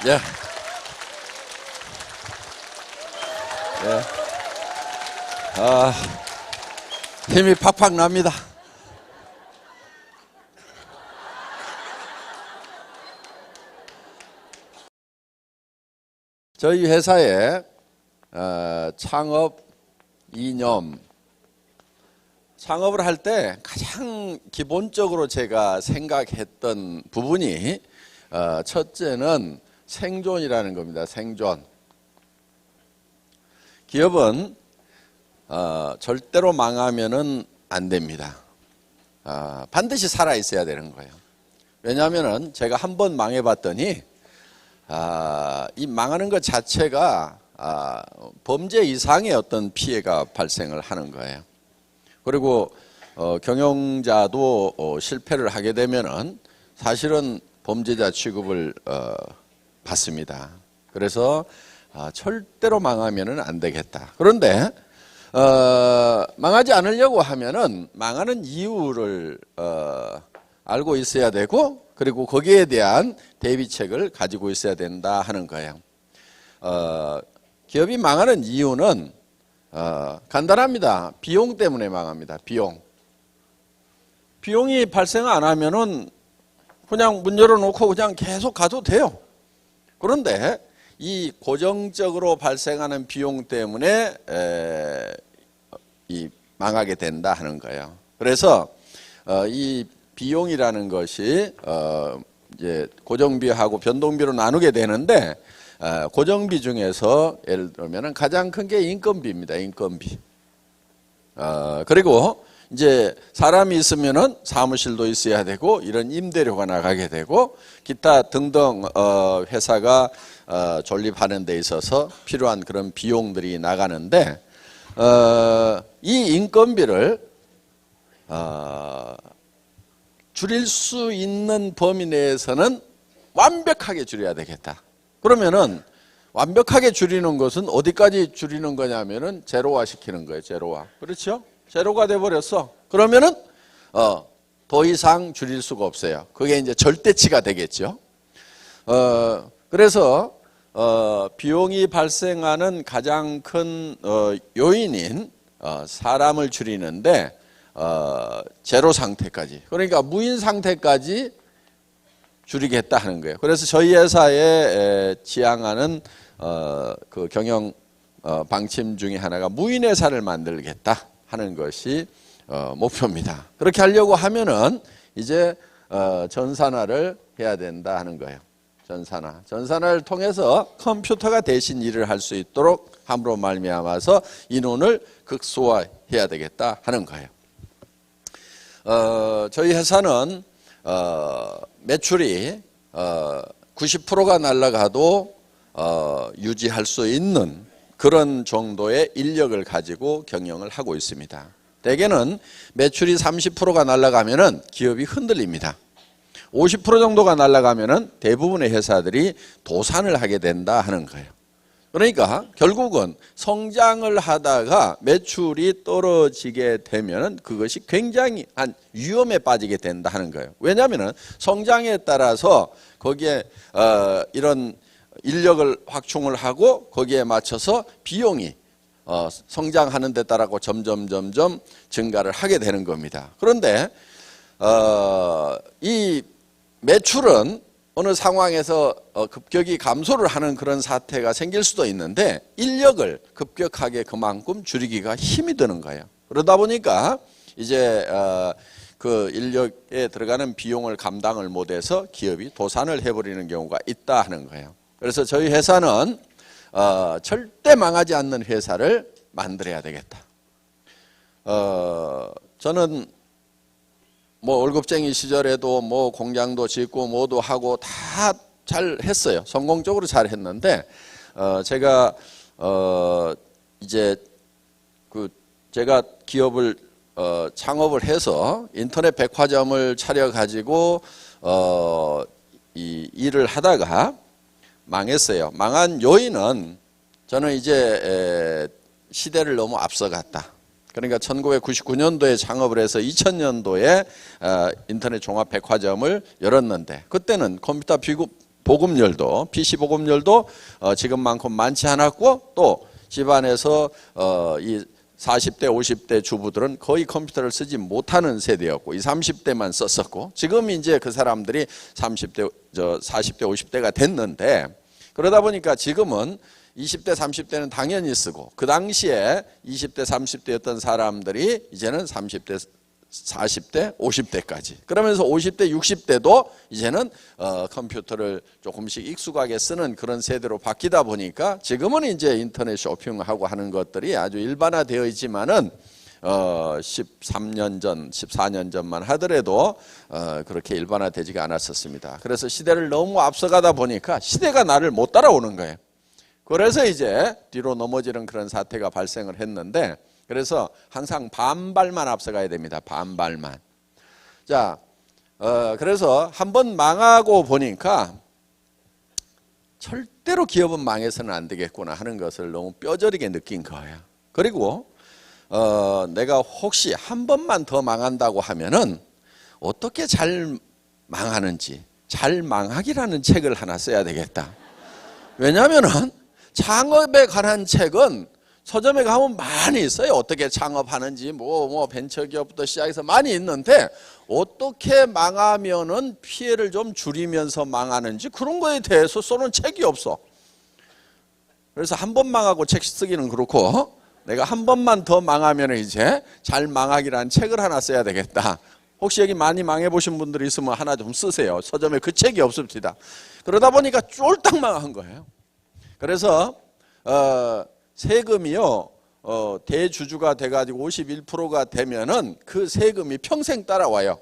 예. 예. 힘이 팍팍 납니다. 저희 회사의 창업 이념, 창업을 할 때 가장 기본적으로 제가 생각했던 부분이 첫째는 생존이라는 겁니다. 생존. 기업은 절대로 망하면은 안 됩니다. 반드시 살아 있어야 되는 거예요. 왜냐하면은 제가 한번 망해봤더니 이 망하는 것 자체가 범죄 이상의 어떤 피해가 발생을 하는 거예요. 그리고 경영자도 실패를 하게 되면은 사실은 범죄자 취급을 받습니다. 그래서 절대로 망하면은 안 되겠다. 그런데 망하지 않으려고 하면은 망하는 이유를 알고 있어야 되고, 그리고 거기에 대한 대비책을 가지고 있어야 된다 하는 거예요. 기업이 망하는 이유는 간단합니다. 비용 때문에 망합니다. 비용이 발생 안 하면은 그냥 문 열어놓고 그냥 계속 가도 돼요. 그런데 이 고정적으로 발생하는 비용 때문에 망하게 된다 하는 거예요. 그래서 이 비용이라는 것이 이제 고정비하고 변동비로 나누게 되는데, 고정비 중에서 예를 들면 가장 큰 게 인건비입니다. 인건비. 그리고 이제 사람이 있으면은 사무실도 있어야 되고, 이런 임대료가 나가게 되고, 기타 등등 회사가 존립하는 데 있어서 필요한 그런 비용들이 나가는데, 이 인건비를 줄일 수 있는 범위 내에서는 완벽하게 줄여야 되겠다. 그러면은 완벽하게 줄이는 것은 어디까지 줄이는 거냐면은 제로화 시키는 거예요. 제로화. 그렇죠? 제로가 돼 버렸어. 그러면은 더 이상 줄일 수가 없어요. 그게 이제 절대치가 되겠죠. 그래서 비용이 발생하는 가장 큰 요인인 사람을 줄이는데 제로 상태까지, 그러니까 무인 상태까지 줄이겠다 하는 거예요. 그래서 저희 회사에 지향하는 그 경영 방침 중에 하나가 무인 회사를 만들겠다 하는 것이 목표입니다. 그렇게 하려고 하면은 이제 전산화를 해야 된다 하는 거예요. 전산화를 통해서 컴퓨터가 대신 일을 할 수 있도록 함으로 말미암아서 인원을 극소화해야 되겠다 하는 거예요. 저희 회사는 매출이 90%가 날아가도 유지할 수 있는 그런 정도의 인력을 가지고 경영을 하고 있습니다. 대개는 매출이 30%가 날아가면은 기업이 흔들립니다. 50% 정도가 날아가면은 대부분의 회사들이 도산을 하게 된다 하는 거예요. 그러니까 결국은 성장을 하다가 매출이 떨어지게 되면은 그것이 굉장히 위험에 빠지게 된다 하는 거예요. 왜냐하면은 성장에 따라서 거기에 이런 인력을 확충을 하고 거기에 맞춰서 비용이 성장하는 데 따라 점점 증가를 하게 되는 겁니다. 그런데 이 매출은 어느 상황에서 급격히 감소를 하는 그런 사태가 생길 수도 있는데, 인력을 급격하게 그만큼 줄이기가 힘이 드는 거예요. 그러다 보니까 이제 그 인력에 들어가는 비용을 감당을 못해서 기업이 도산을 해버리는 경우가 있다 하는 거예요. 그래서 저희 회사는 절대 망하지 않는 회사를 만들어야 되겠다. 저는 뭐 월급쟁이 시절에도 뭐 공장도 짓고 뭐도 하고 다 잘 했어요. 성공적으로 잘 했는데, 제가 이제 제가 기업을 창업을 해서 인터넷 백화점을 차려 가지고 이 일을 하다가 망했어요. 망한 요인은 저는 이제 시대를 너무 앞서갔다. 그러니까 1999년도에 창업을 해서 2000년도에 인터넷 종합 백화점을 열었는데, 그때는 컴퓨터 보급률도 PC 보급률도 지금만큼 많지 않았고 또 집안에서 이 40대 50대 주부들은 거의 컴퓨터를 쓰지 못하는 세대였고 이 30대만 썼었고 지금 이제 그 사람들이 40대 50대가 됐는데 그러다 보니까 지금은 20대 30대는 당연히 쓰고 그 당시에 20대 30대였던 사람들이 이제는 30대 40대 50대까지 그러면서 50대 60대도 이제는 컴퓨터를 조금씩 익숙하게 쓰는 그런 세대로 바뀌다 보니까 지금은 이제 인터넷 쇼핑하고 하는 것들이 아주 일반화되어 있지만은 13년 전 14년 전만 하더라도 그렇게 일반화되지가 않았었습니다. 그래서 시대를 너무 앞서가다 보니까 시대가 나를 못 따라오는 거예요. 그래서 이제 뒤로 넘어지는 그런 사태가 발생을 했는데 그래서 항상 반발만 앞서가야 됩니다. 반발만. 자, 그래서 한번 망하고 보니까 절대로 기업은 망해서는 안 되겠구나 하는 것을 너무 뼈저리게 느낀 거예요. 그리고 내가 혹시 한 번만 더 망한다고 하면은 어떻게 잘 망하는지 잘 망하기라는 책을 하나 써야 되겠다. 왜냐하면은 창업에 관한 책은 서점에 가면 많이 있어요. 어떻게 창업하는지 뭐 벤처기업부터 시작해서 많이 있는데 어떻게 망하면은 피해를 좀 줄이면서 망하는지 그런 거에 대해서 써놓은 책이 없어. 그래서 한 번 망하고 책 쓰기는 그렇고 내가 한 번만 더 망하면 이제 잘 망하기라는 책을 하나 써야 되겠다. 혹시 여기 많이 망해보신 분들이 있으면 하나 좀 쓰세요. 서점에 그 책이 없습니다. 그러다 보니까 쫄딱 망한 거예요. 그래서 세금이요 대주주가 돼가지고 51%가 되면은 그 세금이 평생 따라와요.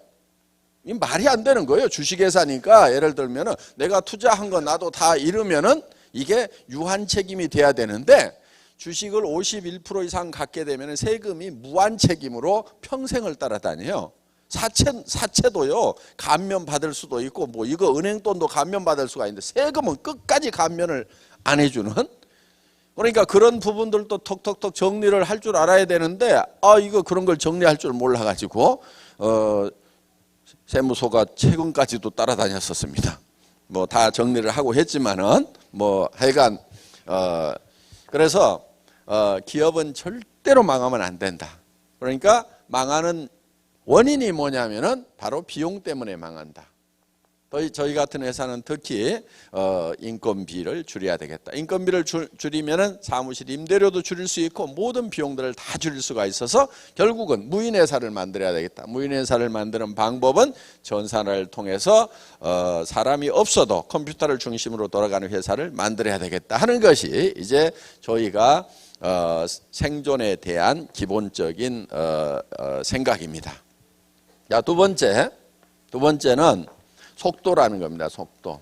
이 말이 안 되는 거예요. 주식회사니까 예를 들면은 내가 투자한 거 나도 다 잃으면은 이게 유한 책임이 돼야 되는데 주식을 51% 이상 갖게 되면은 세금이 무한 책임으로 평생을 따라다녀요. 사채도요 감면 받을 수도 있고 뭐 이거 은행 돈도 감면 받을 수가 있는데 세금은 끝까지 감면을 안 해주는. 그러니까 그런 부분들도 톡톡톡 정리를 할 줄 알아야 되는데 이거 그런 걸 정리할 줄 몰라가지고 세무소가 최근까지도 따라다녔었습니다. 뭐 다 정리를 하고 했지만은 뭐 하여간 그래서 기업은 절대로 망하면 안 된다. 그러니까 망하는 원인이 뭐냐면은 바로 비용 때문에 망한다. 저희 같은 회사는 특히 인건비를 줄여야 되겠다. 인건비를 줄이면은 사무실 임대료도 줄일 수 있고 모든 비용들을 다 줄일 수가 있어서 결국은 무인회사를 만들어야 되겠다. 무인회사를 만드는 방법은 전산화를 통해서 사람이 없어도 컴퓨터를 중심으로 돌아가는 회사를 만들어야 되겠다 하는 것이 이제 저희가 생존에 대한 기본적인 생각입니다. 자, 두 번째는 속도라는 겁니다. 속도.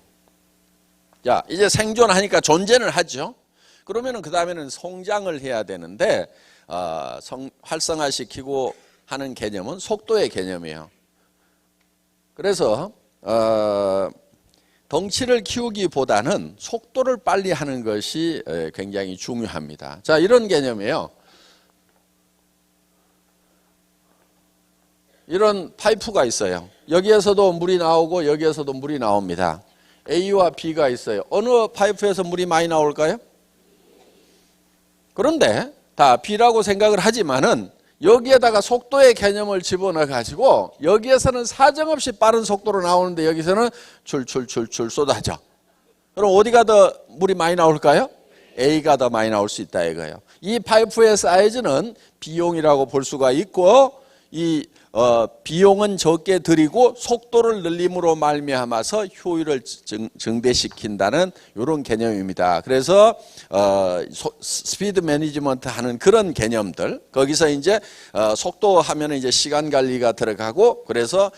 자, 이제 생존하니까 존재는 하죠. 그러면은 그 다음에는 성장을 해야 되는데 활성화시키고 하는 개념은 속도의 개념이에요. 그래서 덩치를 키우기보다는 속도를 빨리 하는 것이 굉장히 중요합니다. 자, 이런 개념이에요. 이런 파이프가 있어요. 여기에서도 물이 나오고 여기에서도 물이 나옵니다. A와 B가 있어요. 어느 파이프에서 물이 많이 나올까요? 그런데 다 B라고 생각을 하지만은 여기에다가 속도의 개념을 집어넣어 가지고 여기에서는 사정없이 빠른 속도로 나오는데 여기서는 출출출출 쏟아져. 그럼 어디가 더 물이 많이 나올까요? A가 더 많이 나올 수 있다 이거예요. 이 파이프의 사이즈는 B용이라고 볼 수가 있고 이 비용은 적게 들이고 속도를 늘림으로 말미암아서 효율을 증대시킨다는 이런 개념입니다. 그래서 스피드 매니지먼트 하는 그런 개념들 거기서 이제 속도 하면 이제 시간 관리가 들어가고 그래서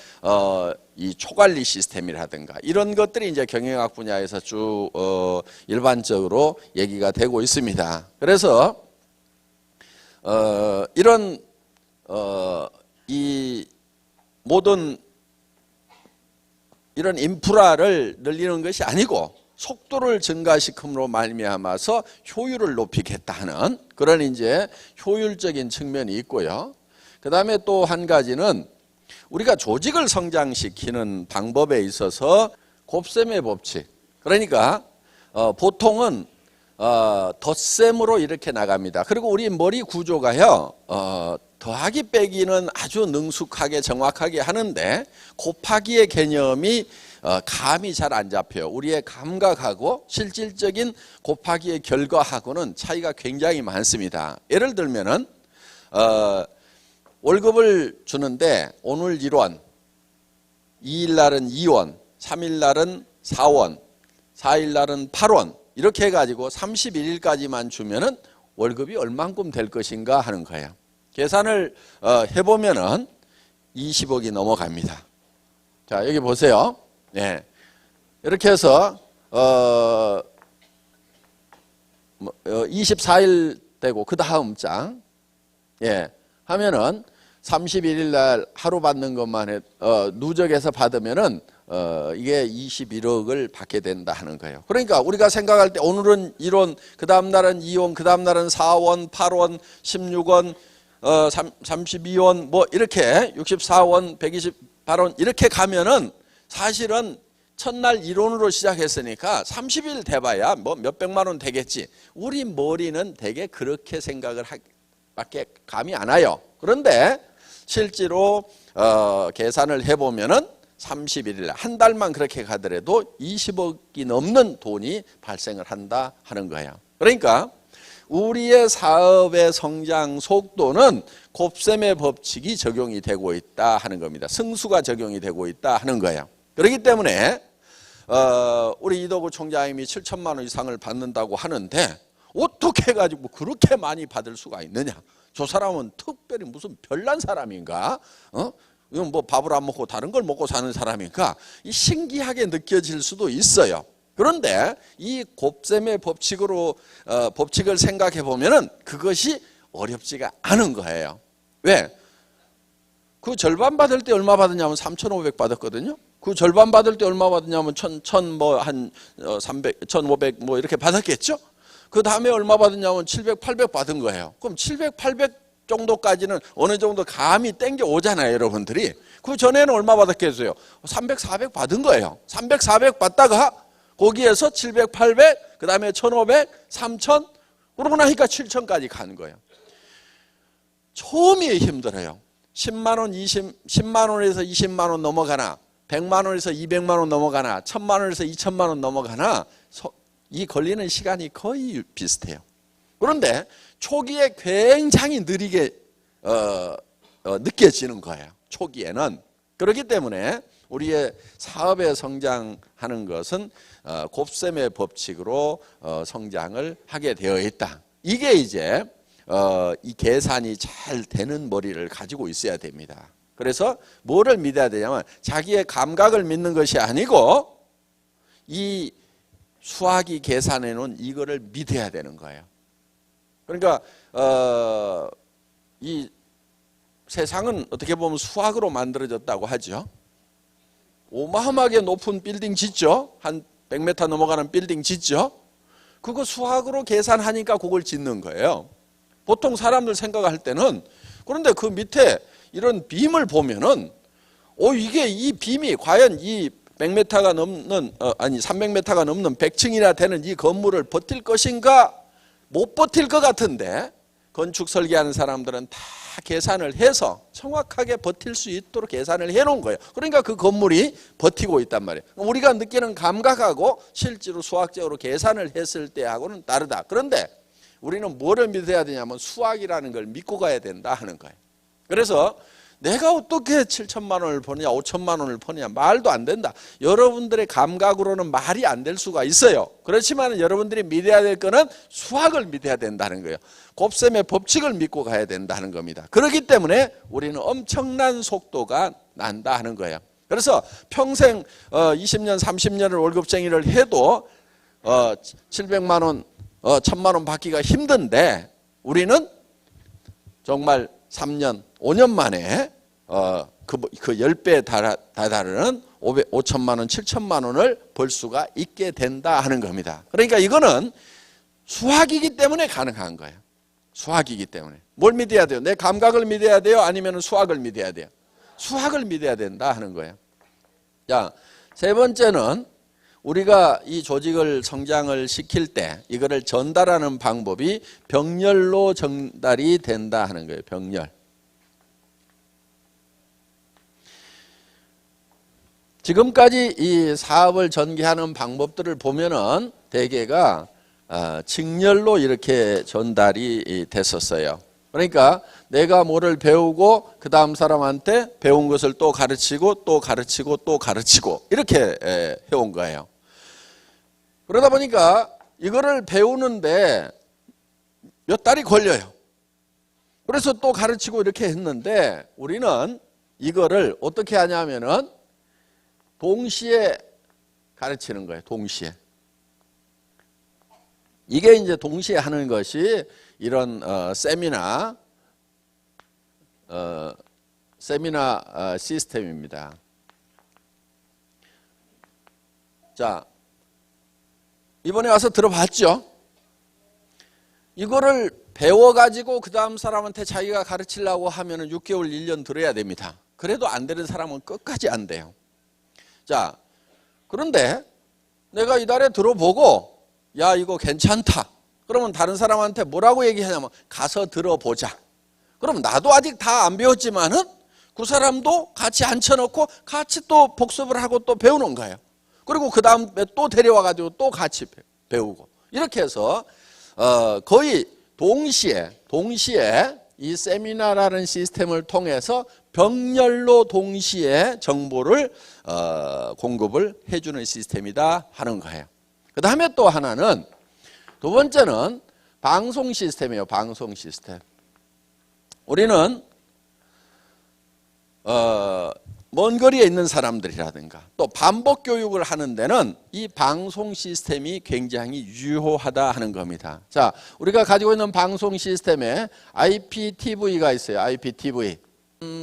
이 초관리 시스템이라든가 이런 것들이 이제 경영학 분야에서 쭉 일반적으로 얘기가 되고 있습니다. 그래서 이런 이 모든 이런 인프라를 늘리는 것이 아니고 속도를 증가시킴으로 말미암아서 효율을 높이겠다 하는 그런 이제 효율적인 측면이 있고요. 그 다음에 또 한 가지는 우리가 조직을 성장시키는 방법에 있어서 곱셈의 법칙. 그러니까 보통은 덧셈으로 이렇게 나갑니다. 그리고 우리 머리 구조가요, 더하기 빼기는 아주 능숙하게 정확하게 하는데 곱하기의 개념이 감이 잘 안 잡혀요. 우리의 감각하고 실질적인 곱하기의 결과하고는 차이가 굉장히 많습니다. 예를 들면은 월급을 주는데 오늘 1원, 2일 날은 2원, 3일 날은 4원, 4일 날은 8원 이렇게 해가지고 31일까지만 주면은 월급이 얼만큼 될 것인가 하는 거예요. 계산을 해보면은 20억이 넘어갑니다. 자, 여기 보세요. 네. 이렇게 해서 24일 되고 그 다음 장 하면은 31일 날 하루 받는 것만 누적해서 받으면은 이게 21억을 받게 된다 하는 거예요. 그러니까 우리가 생각할 때 오늘은 1원, 그 다음 날은 2원, 그 다음 날은 4원, 8원, 16원, 32원 뭐 이렇게 64원, 128원 이렇게 가면은 사실은 첫날 1원으로 시작했으니까 30일 돼봐야 뭐 몇백만 원 되겠지. 우리 머리는 되게 그렇게 생각을 밖에 감이 안 와요. 그런데 실제로 계산을 해보면은 31일 한 달만 그렇게 가더라도 20억이 넘는 돈이 발생을 한다 하는 거예요. 그러니까 우리의 사업의 성장 속도는 곱셈의 법칙이 적용이 되고 있다 하는 겁니다. 승수가 적용이 되고 있다 하는 거예요. 그렇기 때문에 우리 이덕우 총장님이 7천만 원 이상을 받는다고 하는데 어떻게 해가지고 그렇게 많이 받을 수가 있느냐? 저 사람은 특별히 무슨 별난 사람인가? 이건 뭐 밥을 안 먹고 다른 걸 먹고 사는 사람인가? 신기하게 느껴질 수도 있어요. 그런데 이 곱셈의 법칙을 생각해 보면은 그것이 어렵지가 않은 거예요. 왜? 그 절반 받을 때 얼마 받았냐면 3,500 받았거든요. 그 절반 받을 때 얼마 받았냐면 300, 1,500 뭐 이렇게 받았겠죠. 그 다음에 얼마 받았냐면 700, 800 받은 거예요. 그럼 700, 800 정도까지는 어느 정도 감이 땡겨 오잖아요, 여러분들이. 그 전에는 얼마 받았겠어요? 300, 400 받은 거예요. 300, 400 받다가 거기에서 700, 800, 그 다음에 1,500, 3,000 그러고 나니까 7,000까지 가는 거예요. 처음이 힘들어요. 10만 원, 10만 원에서 20만 원 넘어가나 100만 원에서 200만 원 넘어가나 1,000만 원에서 2,000만 원 넘어가나 이 걸리는 시간이 거의 비슷해요. 그런데 초기에 굉장히 느리게 느껴지는 거예요. 초기에는. 그렇기 때문에 우리의 사업에 성장하는 것은 곱셈의 법칙으로 성장을 하게 되어 있다. 이게 이제 이 계산이 잘 되는 머리를 가지고 있어야 됩니다. 그래서 뭐를 믿어야 되냐면 자기의 감각을 믿는 것이 아니고 이 수학이 계산해 놓은 이거를 믿어야 되는 거예요. 그러니까 이 세상은 어떻게 보면 수학으로 만들어졌다고 하죠. 어마어마하게 높은 빌딩 짓죠. 한 100m 넘어가는 빌딩 짓죠. 그거 수학으로 계산하니까 그걸 짓는 거예요. 보통 사람들 생각할 때는 그런데 그 밑에 이런 빔을 보면은 이게 이 빔이 과연 이 100m가 넘는 300m가 넘는 100층이나 되는 이 건물을 버틸 것인가? 못 버틸 것 같은데 건축 설계하는 사람들은 다 계산을 해서 정확하게 버틸 수 있도록 계산을 해놓은 거예요. 그러니까 그 건물이 버티고 있단 말이에요. 우리가 느끼는 감각하고 실제로 수학적으로 계산을 했을 때하고는 다르다. 그런데 우리는 뭐를 믿어야 되냐면 수학이라는 걸 믿고 가야 된다 하는 거예요. 그래서 내가 어떻게 7천만 원을 버느냐 5천만 원을 버느냐 말도 안 된다. 여러분들의 감각으로는 말이 안 될 수가 있어요. 그렇지만 여러분들이 믿어야 될 거는 수학을 믿어야 된다는 거예요. 곱셈의 법칙을 믿고 가야 된다는 겁니다. 그렇기 때문에 우리는 엄청난 속도가 난다 하는 거예요. 그래서 평생 20년 30년을 월급쟁이를 해도 700만 원 1,000만 원 받기가 힘든데 우리는 정말 3년 5년 만에 그 10배에 달하는 5천만 원, 7천만 원을 벌 수가 있게 된다 하는 겁니다. 그러니까 이거는 수학이기 때문에 가능한 거예요. 수학이기 때문에. 뭘 믿어야 돼요? 내 감각을 믿어야 돼요? 아니면 수학을 믿어야 돼요? 수학을 믿어야 된다 하는 거예요. 자, 세 번째는 우리가 이 조직을 성장을 시킬 때 이거를 전달하는 방법이 병렬로 전달이 된다 하는 거예요. 병렬. 지금까지 이 사업을 전개하는 방법들을 보면은 대개가 직렬로 이렇게 전달이 됐었어요. 그러니까 내가 뭐를 배우고 그 다음 사람한테 배운 것을 또 가르치고 또 가르치고 또 가르치고 이렇게 해온 거예요. 그러다 보니까 이거를 배우는데 몇 달이 걸려요. 그래서 또 가르치고 이렇게 했는데 우리는 이거를 어떻게 하냐면은 동시에 가르치는 거예요. 동시에. 이게 이제 동시에 하는 것이 이런 세미나 시스템입니다. 자, 이번에 와서 들어봤죠? 이거를 배워가지고 그 다음 사람한테 자기가 가르치려고 하면은 6개월, 1년 들어야 됩니다. 그래도 안 되는 사람은 끝까지 안 돼요. 자, 그런데 내가 이달에 들어보고 야 이거 괜찮다. 그러면 다른 사람한테 뭐라고 얘기하냐면 가서 들어보자. 그럼 나도 아직 다 안 배웠지만은 그 사람도 같이 앉혀놓고 같이 또 복습을 하고 또 배우는 거예요. 그리고 그 다음에 또 데려와가지고 또 같이 배우고 이렇게 해서 거의 동시에 이 세미나라는 시스템을 통해서 병렬로 동시에 정보를 공급을 해주는 시스템이다 하는 거예요. 그 다음에 또 하나는 두 번째는 방송 시스템이에요. 방송 시스템. 우리는 먼 거리에 있는 사람들이라든가 또 반복 교육을 하는 데는 이 방송 시스템이 굉장히 유효하다 하는 겁니다. 자, 우리가 가지고 있는 방송 시스템에 IPTV가 있어요. IPTV.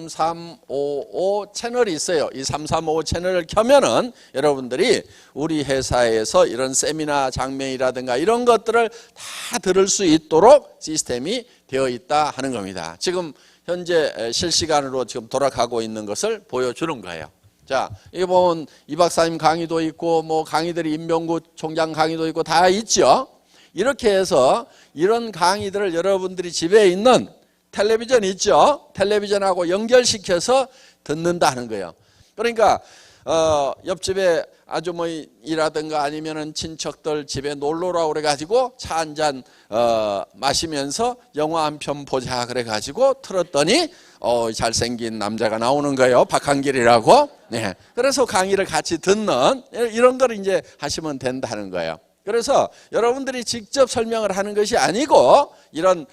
3355 채널이 있어요. 이 3355 채널을 켜면은 여러분들이 우리 회사에서 이런 세미나 장면이라든가 이런 것들을 다 들을 수 있도록 시스템이 되어 있다 하는 겁니다. 지금 현재 실시간으로 지금 돌아가고 있는 것을 보여주는 거예요. 자, 여기 보면 이 박사님 강의도 있고 뭐 강의들이 임명구 총장 강의도 있고 다 있죠. 이렇게 해서 이런 강의들을 여러분들이 집에 있는 텔레비전 있죠. 텔레비전하고 연결시켜서 듣는다는 거예요. 그러니까 옆집에 아주머니라든가 아니면은 친척들 집에 놀러라 그래가지고 차 한 잔 마시면서 영화 한 편 보자 그래가지고 틀었더니 잘생긴 남자가 나오는 거예요. 박한길이라고. 네. 그래서 강의를 같이 듣는 이런 걸 이제 하시면 된다는 거예요. 그래서 여러분들이 직접 설명을 하는 것이 아니고 이런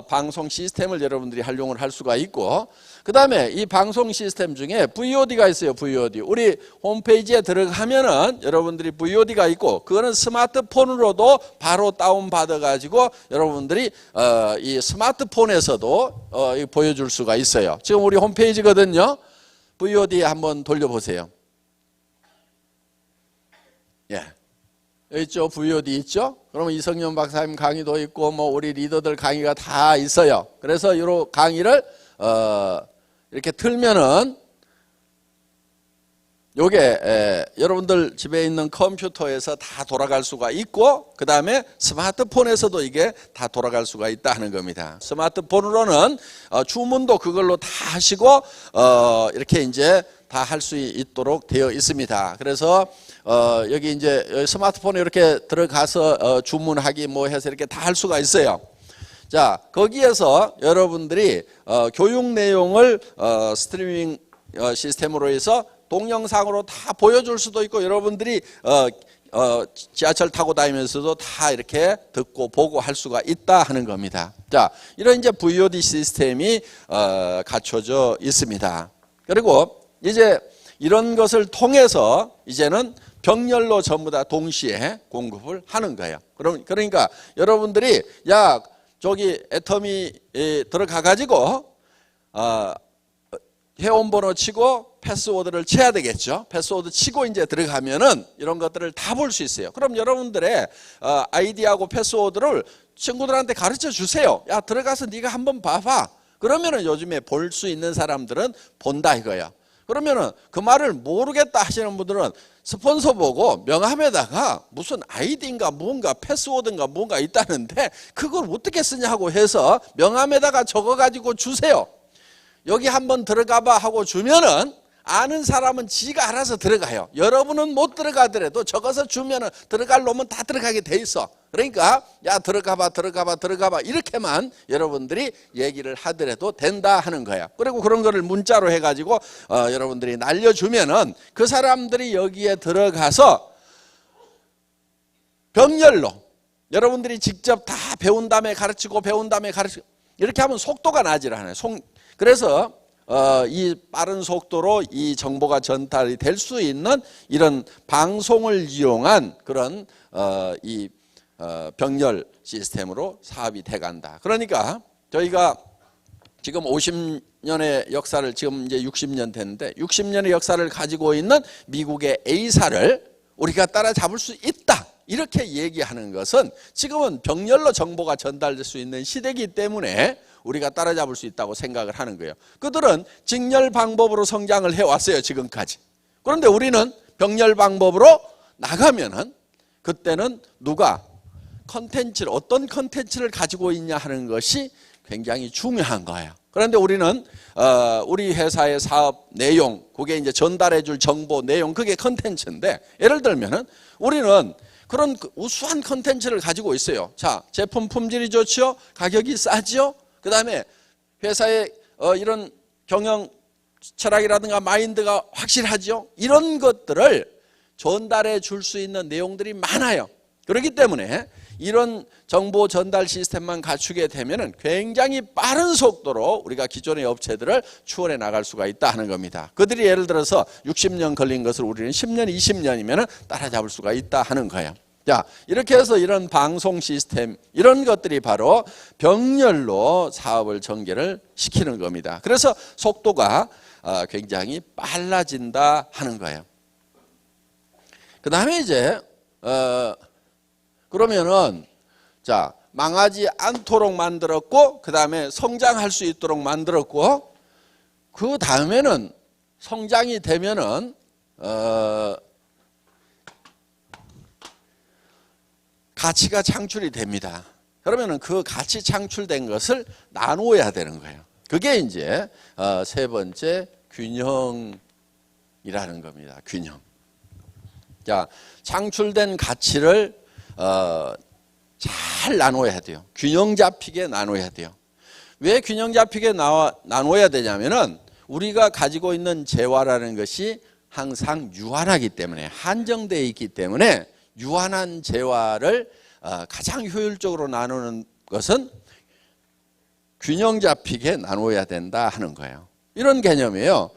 방송 시스템을 여러분들이 활용을 할 수가 있고 그 다음에 이 방송 시스템 중에 VOD가 있어요. VOD. 우리 홈페이지에 들어가면은 여러분들이 VOD가 있고 그거는 스마트폰으로도 바로 다운받아 가지고 여러분들이 이 스마트폰에서도 보여줄 수가 있어요. 지금 우리 홈페이지거든요. VOD 한번 돌려보세요. 예. 여기 있죠. VOD 있죠. 그러면 이성윤 박사님 강의도 있고 뭐 우리 리더들 강의가 다 있어요. 그래서 이 강의를 이렇게 틀면은 요게 여러분들 집에 있는 컴퓨터에서 다 돌아갈 수가 있고 그 다음에 스마트폰에서도 이게 다 돌아갈 수가 있다 하는 겁니다. 스마트폰으로는 주문도 그걸로 다 하시고 이렇게 이제 다 할 수 있도록 되어 있습니다. 그래서 여기 이제 스마트폰에 이렇게 들어가서 주문하기 뭐 해서 이렇게 다 할 수가 있어요. 자, 거기에서 여러분들이 교육 내용을 스트리밍 시스템으로 해서 동영상으로 다 보여줄 수도 있고 여러분들이 지하철 타고 다니면서도 다 이렇게 듣고 보고 할 수가 있다 하는 겁니다. 자, 이런 이제 VOD 시스템이 갖춰져 있습니다. 그리고 이제 이런 것을 통해서 이제는 병렬로 전부 다 동시에 공급을 하는 거예요. 그러니까 여러분들이 야 저기 애터미에 들어가 가지고 회원번호 치고 패스워드를 쳐야 되겠죠. 패스워드 치고 이제 들어가면은 이런 것들을 다 볼 수 있어요. 그럼 여러분들의 아이디하고 패스워드를 친구들한테 가르쳐 주세요. 야 들어가서 네가 한번 봐봐. 그러면은 요즘에 볼 수 있는 사람들은 본다 이거예요. 그러면은 그 말을 모르겠다 하시는 분들은 스폰서 보고 명함에다가 무슨 아이디인가 뭔가 패스워드인가 뭔가 있다는데 그걸 어떻게 쓰냐고 해서 명함에다가 적어가지고 주세요. 여기 한번 들어가봐 하고 주면은 아는 사람은 지가 알아서 들어가요. 여러분은 못 들어가더라도 적어서 주면은 들어갈 놈은 다 들어가게 돼 있어. 그러니까 야 들어가봐 이렇게만 여러분들이 얘기를 하더라도 된다 하는 거야. 그리고 그런 거를 문자로 해가지고 여러분들이 날려주면은 그 사람들이 여기에 들어가서 병렬로 여러분들이 직접 다 배운 다음에 가르치고 이렇게 하면 속도가 나질 않아요. 그래서 이 빠른 속도로 이 정보가 전달이 될 수 있는 이런 방송을 이용한 그런 이 병렬 시스템으로 사업이 돼간다. 그러니까 저희가 지금 50년의 역사를 지금 이제 60년 됐는데 60년의 역사를 가지고 있는 미국의 A사를 우리가 따라잡을 수 있다. 이렇게 얘기하는 것은 지금은 병렬로 정보가 전달될 수 있는 시대이기 때문에 우리가 따라잡을 수 있다고 생각을 하는 거예요. 그들은 직렬 방법으로 성장을 해왔어요, 지금까지. 그런데 우리는 병렬 방법으로 나가면은 그때는 누가 컨텐츠를 어떤 컨텐츠를 가지고 있냐 하는 것이 굉장히 중요한 거예요. 그런데 우리는 우리 회사의 사업 내용, 그게 이제 전달해 줄 정보 내용, 그게 컨텐츠인데 예를 들면은 우리는 그런 우수한 컨텐츠를 가지고 있어요. 자, 제품 품질이 좋죠? 가격이 싸죠? 그 다음에 회사의 이런 경영 철학이라든가 마인드가 확실하죠? 이런 것들을 전달해 줄 수 있는 내용들이 많아요. 그렇기 때문에 이런 정보 전달 시스템만 갖추게 되면 굉장히 빠른 속도로 우리가 기존의 업체들을 추월해 나갈 수가 있다 하는 겁니다. 그들이 예를 들어서 60년 걸린 것을 우리는 10년, 20년이면 따라잡을 수가 있다 하는 거예요. 자, 이렇게 해서 이런 방송 시스템, 이런 것들이 바로 병렬로 사업을 전개를 시키는 겁니다. 그래서 속도가 굉장히 빨라진다 하는 거예요. 그 다음에 이제 그러면은 자, 망하지 않도록 만들었고 그 다음에 성장할 수 있도록 만들었고 그 다음에는 성장이 되면은 가치가 창출이 됩니다. 그러면은 그 가치 창출된 것을 나누어야 되는 거예요. 그게 이제 세 번째 균형이라는 겁니다. 균형. 자, 창출된 가치를 잘 나눠야 돼요. 균형 잡히게 나눠야 돼요. 왜 균형 잡히게 나눠야 되냐면은 우리가 가지고 있는 재화라는 것이 항상 유한하기 때문에 한정되어 있기 때문에 유한한 재화를 가장 효율적으로 나누는 것은 균형 잡히게 나눠야 된다 하는 거예요. 이런 개념이에요.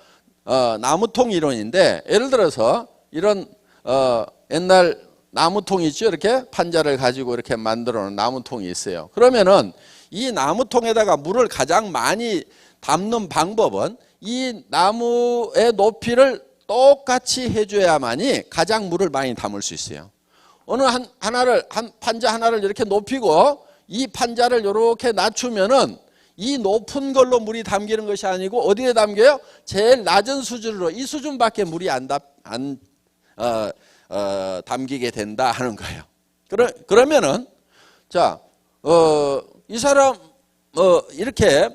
나무통 이론인데 예를 들어서 이런 옛날 나무통이 있죠. 이렇게 판자를 가지고 이렇게 만들어 놓은 나무통이 있어요. 그러면은 이 나무통에다가 물을 가장 많이 담는 방법은 이 나무의 높이를 똑같이 해줘야만이 가장 물을 많이 담을 수 있어요. 어느 한 판자 하나를 이렇게 높이고 이 판자를 이렇게 낮추면은 이 높은 걸로 물이 담기는 것이 아니고 어디에 담겨요? 제일 낮은 수준으로 이 수준밖에 물이 안 담기게 된다 하는 거예요. 그러면은 자, 이 사람 이렇게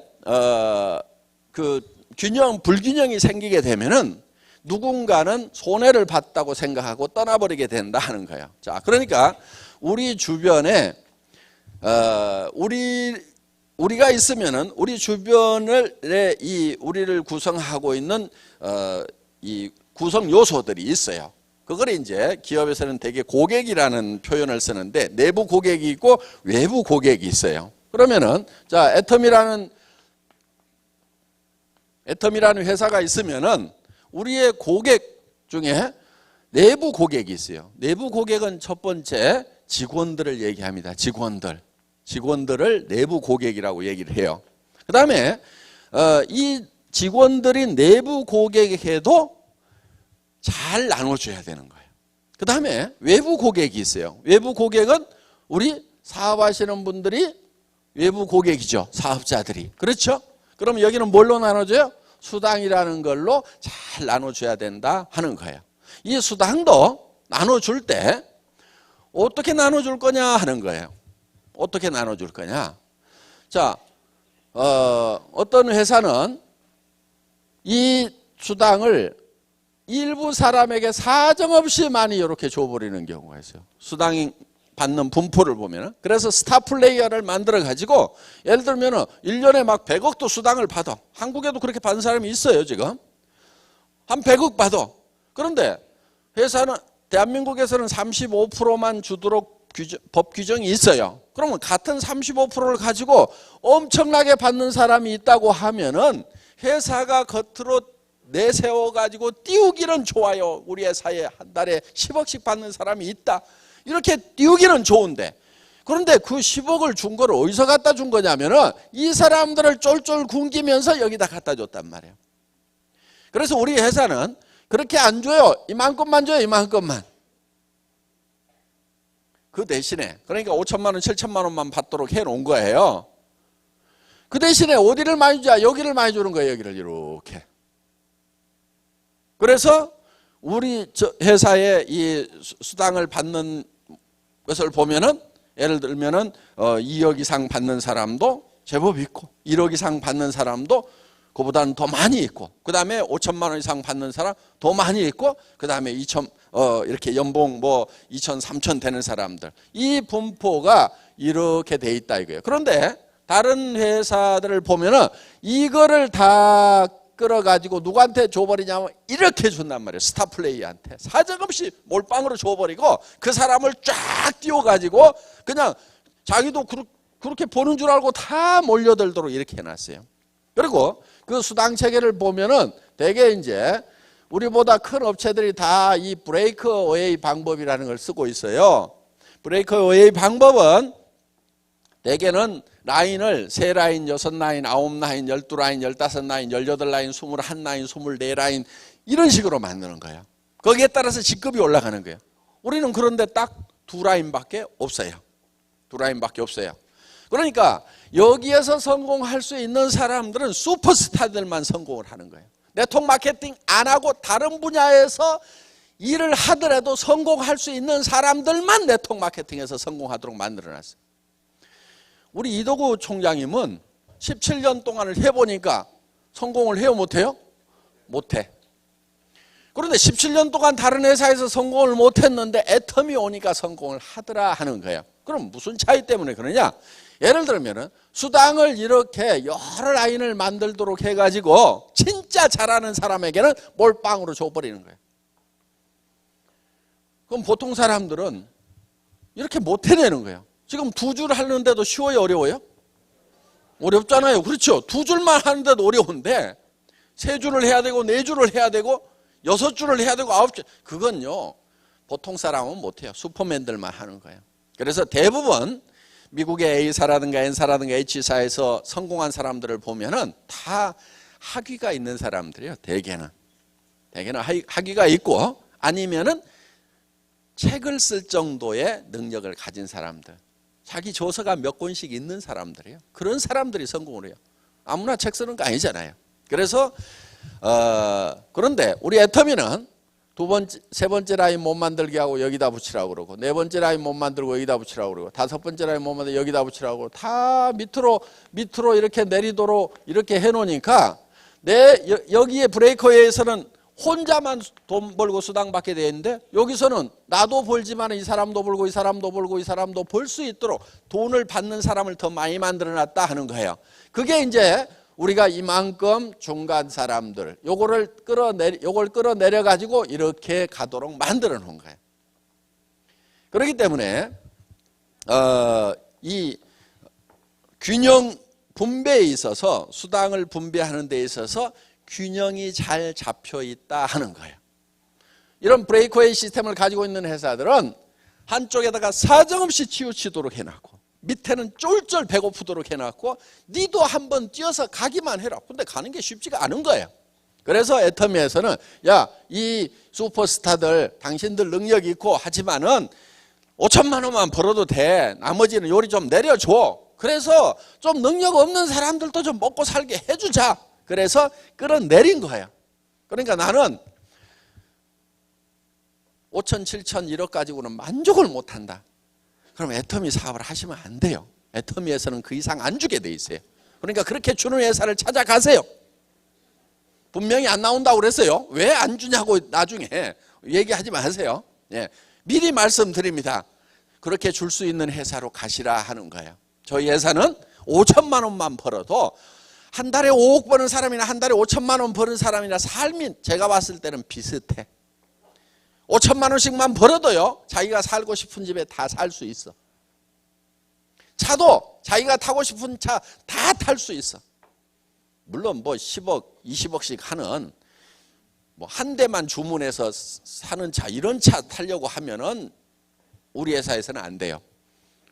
그 불균형이 생기게 되면은 누군가는 손해를 봤다고 생각하고 떠나버리게 된다 하는 거예요. 자, 그러니까 우리 주변에 우리가 있으면은 우리 주변을 우리를 구성하고 있는 이 구성 요소들이 있어요. 그걸 이제 기업에서는 되게 고객이라는 표현을 쓰는데 내부 고객이 있고 외부 고객이 있어요. 그러면은 자, 애텀이라는 회사가 있으면은 우리의 고객 중에 내부 고객이 있어요. 내부 고객은 첫 번째 직원들을 얘기합니다. 직원들을 내부 고객이라고 얘기를 해요. 그 다음에 이 직원들이 내부 고객에게도 잘 나눠줘야 되는 거예요. 그 다음에 외부 고객이 있어요. 외부 고객은 우리 사업하시는 분들이 외부 고객이죠. 사업자들이. 그렇죠? 그럼 여기는 뭘로 나눠줘요? 수당이라는 걸로 잘 나눠줘야 된다 하는 거예요. 이 수당도 나눠줄 때 어떻게 나눠줄 거냐 하는 거예요. 어떻게 나눠줄 거냐. 자, 어떤 회사는 이 수당을 일부 사람에게 사정없이 많이 이렇게 줘버리는 경우가 있어요. 수당이 받는 분포를 보면은. 그래서 스타 플레이어를 만들어 가지고 예를 들면은 1년에 막 100억도 수당을 받아. 한국에도 그렇게 받는 사람이 있어요, 지금. 한 100억 받아. 그런데 회사는 대한민국에서는 35%만 주도록 법 규정이 있어요. 그러면 같은 35%를 가지고 엄청나게 받는 사람이 있다고 하면은 회사가 겉으로 내세워 가지고 띄우기는 좋아요. 우리 회사에 한 달에 10억씩 받는 사람이 있다. 이렇게 띄우기는 좋은데, 그런데 그 10억을 준 거를 어디서 갖다 준 거냐면은 이 사람들을 쫄쫄 굶기면서 여기다 갖다 줬단 말이에요. 그래서 우리 회사는 그렇게 안 줘요. 이만큼만 줘요. 이만큼만. 그 대신에 그러니까 5천만 원, 7천만 원만 받도록 해놓은 거예요. 그 대신에 어디를 많이 주냐? 여기를 많이 주는 거예요. 여기를 이렇게. 그래서 우리 회사에 이 수당을 받는 것을 보면은 예를 들면은 2억 이상 받는 사람도 제법 있고 1억 이상 받는 사람도 그보다는 더 많이 있고, 그 다음에 5천만 원 이상 받는 사람 더 많이 있고, 그 다음에 이렇게 연봉 뭐 2천, 3천 되는 사람들, 이 분포가 이렇게 돼 있다 이거예요. 그런데 다른 회사들을 보면은 이거를 다 끌어가지고 누구한테 줘버리냐면 이렇게 준단 말이에요. 스타 플레이한테 사정없이 몰빵으로 줘버리고 그 사람을 쫙 띄워가지고 그냥 자기도 그렇게 보는 줄 알고 다 몰려들도록 이렇게 해놨어요. 그리고 그 수당 체계를 보면은 대개 이제 우리보다 큰 업체들이 다 이 브레이크 어웨이 방법이라는 걸 쓰고 있어요. 브레이크 어웨이 방법은 대개는 라인을 3라인, 6라인, 9라인, 12라인, 15라인, 18라인, 21라인, 24라인 이런 식으로 만드는 거예요. 거기에 따라서 직급이 올라가는 거예요. 우리는 그런데 딱 2라인밖에 없어요. 2라인밖에 없어요. 그러니까 여기에서 성공할 수 있는 사람들은 슈퍼스타들만 성공을 하는 거예요. 네트워크 마케팅 안 하고 다른 분야에서 일을 하더라도 성공할 수 있는 사람들만 네트워크 마케팅에서 성공하도록 만들어놨어요. 우리 이도구 총장님은 17년 동안을 해보니까 성공을 해요, 못해요? 못해. 그런데 17년 동안 다른 회사에서 성공을 못했는데 애텀이 오니까 성공을 하더라 하는 거예요. 그럼 무슨 차이 때문에 그러냐? 예를 들면 수당을 이렇게 여러 라인을 만들도록 해가지고 진짜 잘하는 사람에게는 몰빵으로 줘버리는 거예요. 그럼 보통 사람들은 이렇게 못 해내는 거예요. 지금 2줄 하는데도 쉬워요, 어려워요? 어렵잖아요. 그렇죠? 2줄만 하는데도 어려운데 3줄을 해야 되고 4줄을 해야 되고 6줄을 해야 되고 9줄, 그건요 보통 사람은 못해요. 슈퍼맨들만 하는 거예요. 그래서 대부분 미국의 A사라든가 N사라든가 H사에서 성공한 사람들을 보면은 다 학위가 있는 사람들이에요. 대개는 학위가 있고 아니면은 책을 쓸 정도의 능력을 가진 사람들, 자기 조서가 몇 권씩 있는 사람들이에요. 그런 사람들이 성공을 해요. 아무나 책 쓰는 거 아니잖아요. 그래서 그런데 우리 애터미는 세 번째 라인 못 만들게 하고 여기다 붙이라고 그러고, 4번째 라인 못 만들고 여기다 붙이라고 그러고, 5번째 라인 못 만들고 여기다 붙이라고 그러고, 다 밑으로 이렇게 내리도록 이렇게 해놓으니까 여기에 브레이커에서는 혼자만 돈 벌고 수당 받게 돼 있는데, 여기서는 나도 벌지만 이 사람도 벌고 이 사람도 벌고 이 사람도 벌 수 있도록 돈을 받는 사람을 더 많이 만들어 놨다 하는 거예요. 그게 이제 우리가 이만큼 중간 사람들 요걸 끌어내려 가지고 이렇게 가도록 만들어 놓은 거예요. 그렇기 때문에 이 균형 분배에 있어서, 수당을 분배하는 데 있어서 균형이 잘 잡혀 있다 하는 거예요. 이런 브레이크웨이 시스템을 가지고 있는 회사들은 한쪽에다가 사정없이 치우치도록 해놨고, 밑에는 쫄쫄 배고프도록 해놨고, 니도 한번 뛰어서 가기만 해라. 근데 가는 게 쉽지가 않은 거예요. 그래서 애터미에서는 야, 이 슈퍼스타들 당신들 능력 있고 하지만은 5천만 원만 벌어도 돼. 나머지는 요리 좀 내려줘. 그래서 좀 능력 없는 사람들도 좀 먹고 살게 해주자. 그래서 끌어내린 거예요. 그러니까 나는 5천, 7천 1억 가지고는 만족을 못한다. 그럼 애터미 사업을 하시면 안 돼요. 애터미에서는 그 이상 안 주게 돼 있어요. 그러니까 그렇게 주는 회사를 찾아가세요. 분명히 안 나온다고 그랬어요. 왜 안 주냐고 나중에 얘기하지 마세요. 예, 미리 말씀드립니다. 그렇게 줄 수 있는 회사로 가시라 하는 거예요. 저희 회사는 5천만 원만 벌어도 한 달에 5억 버는 사람이나 한 달에 5천만 원 버는 사람이나 삶이 제가 봤을 때는 비슷해. 5천만 원씩만 벌어도요, 자기가 살고 싶은 집에 다 살 수 있어. 차도 자기가 타고 싶은 차 다 탈 수 있어. 물론 뭐 10억, 20억씩 하는 뭐 한 대만 주문해서 사는 차, 이런 차 타려고 하면은 우리 회사에서는 안 돼요.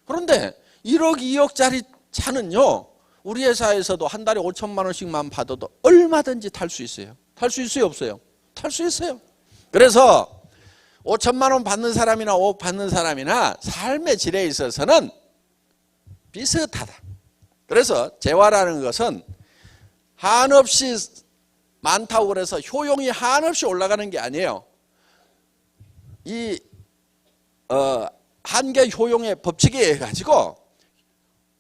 그런데 1억, 2억짜리 차는요, 우리 회사에서도 한 달에 5천만 원씩만 받아도 얼마든지 탈 수 있어요. 탈 수 있어요, 없어요? 탈 수 있어요. 그래서 5천만 원 받는 사람이나 5억 받는 사람이나 삶의 질에 있어서는 비슷하다. 그래서 재화라는 것은 한없이 많다고 그래서 효용이 한없이 올라가는 게 아니에요. 이 한계 효용의 법칙에 의해 가지고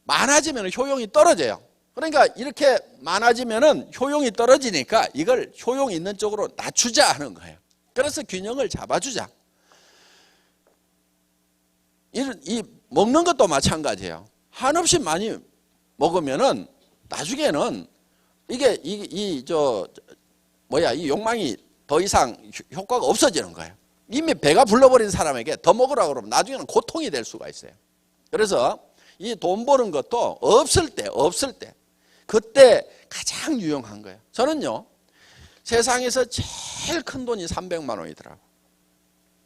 많아지면 효용이 떨어져요. 그러니까 이렇게 많아지면 효용이 떨어지니까 이걸 효용 있는 쪽으로 낮추자 하는 거예요. 그래서 균형을 잡아주자. 이 먹는 것도 마찬가지예요. 한없이 많이 먹으면은 나중에는 이게 이 욕망이 더 이상 효과가 없어지는 거예요. 이미 배가 불러버린 사람에게 더 먹으라고 그러면 나중에는 고통이 될 수가 있어요. 그래서 이 돈 버는 것도 없을 때 그때 가장 유용한 거예요. 저는요, 세상에서 제일 큰 돈이 300만 원이더라고요.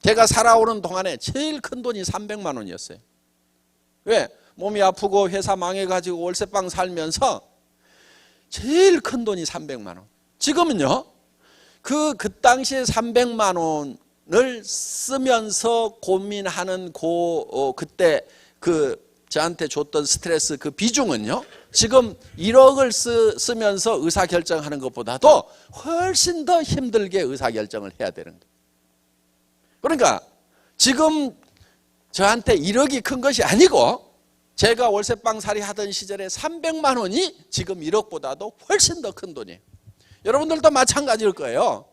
제가 살아오는 동안에 제일 큰 돈이 300만 원이었어요. 왜? 몸이 아프고 회사 망해가지고 월세방 살면서 제일 큰 돈이 300만 원. 지금은요, 그 당시에 300만 원을 쓰면서 고민하는 그때 저한테 줬던 스트레스 그 비중은요, 지금 1억을 쓰면서 의사결정하는 것보다도 훨씬 더 힘들게 의사결정을 해야 되는 거예요. 그러니까 지금 저한테 1억이 큰 것이 아니고 제가 월세방 살이 하던 시절에 300만 원이 지금 1억보다도 훨씬 더 큰 돈이에요. 여러분들도 마찬가지일 거예요.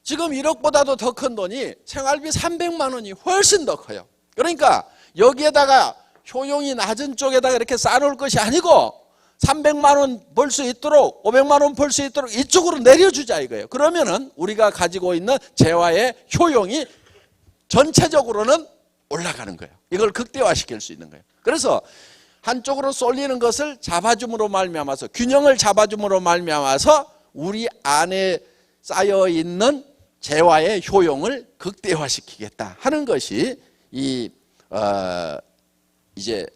지금 1억보다도 더 큰 돈이 생활비 300만 원이 훨씬 더 커요. 그러니까 여기에다가 효용이 낮은 쪽에다가 이렇게 쌓아놓을 것이 아니고 300만 원 벌 수 있도록 500만 원 벌 수 있도록 이쪽으로 내려주자 이거예요. 그러면은 우리가 가지고 있는 재화의 효용이 전체적으로는 올라가는 거예요. 이걸 극대화시킬 수 있는 거예요. 그래서 한쪽으로 쏠리는 것을 잡아줌으로 말미암아서, 균형을 잡아줌으로 말미암아서 우리 안에 쌓여 있는 재화의 효용을 극대화시키겠다 하는 것이 이제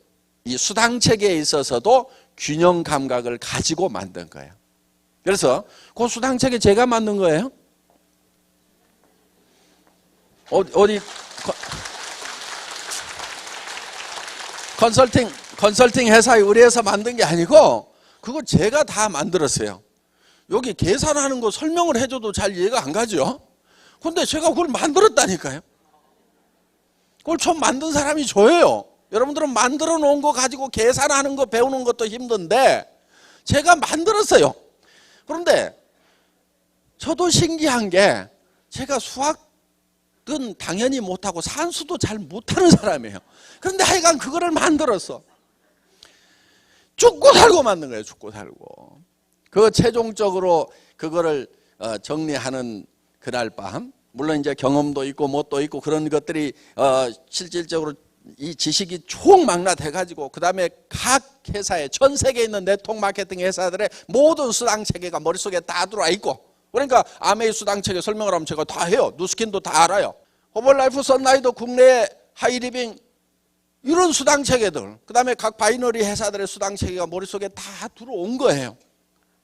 이 수당 체계에 있어서도 균형 감각을 가지고 만든 거예요. 그래서 그 수당 체계 제가 만든 거예요. 어디 컨설팅 회사에 의뢰해서 만든 게 아니고 그거 제가 다 만들었어요. 여기 계산하는 거 설명을 해줘도 잘 이해가 안 가죠. 근데 제가 그걸 만들었다니까요. 그걸 처음 만든 사람이 저예요. 여러분들은 만들어 놓은 거 가지고 계산하는 거 배우는 것도 힘든데 제가 만들었어요. 그런데 저도 신기한 게 제가 수학은 당연히 못하고 산수도 잘 못하는 사람이에요. 그런데 하여간 그거를 만들었어. 죽고 살고 만든 거예요. 죽고 살고. 그 최종적으로 그거를 정리하는 그날 밤, 물론 이제 경험도 있고 뭣도 있고 그런 것들이 실질적으로 이 지식이 총망라돼가지고 그 다음에 각 회사에 전 세계에 있는 네트워크 마케팅 회사들의 모든 수당 체계가 머릿속에 다 들어와 있고, 그러니까 아메이 수당 체계 설명을 하면 제가 다 해요. 누스킨도 다 알아요. 호벌라이프, 선라이더, 국내 하이리빙 이런 수당 체계들, 그 다음에 각 바이너리 회사들의 수당 체계가 머릿속에 다 들어온 거예요.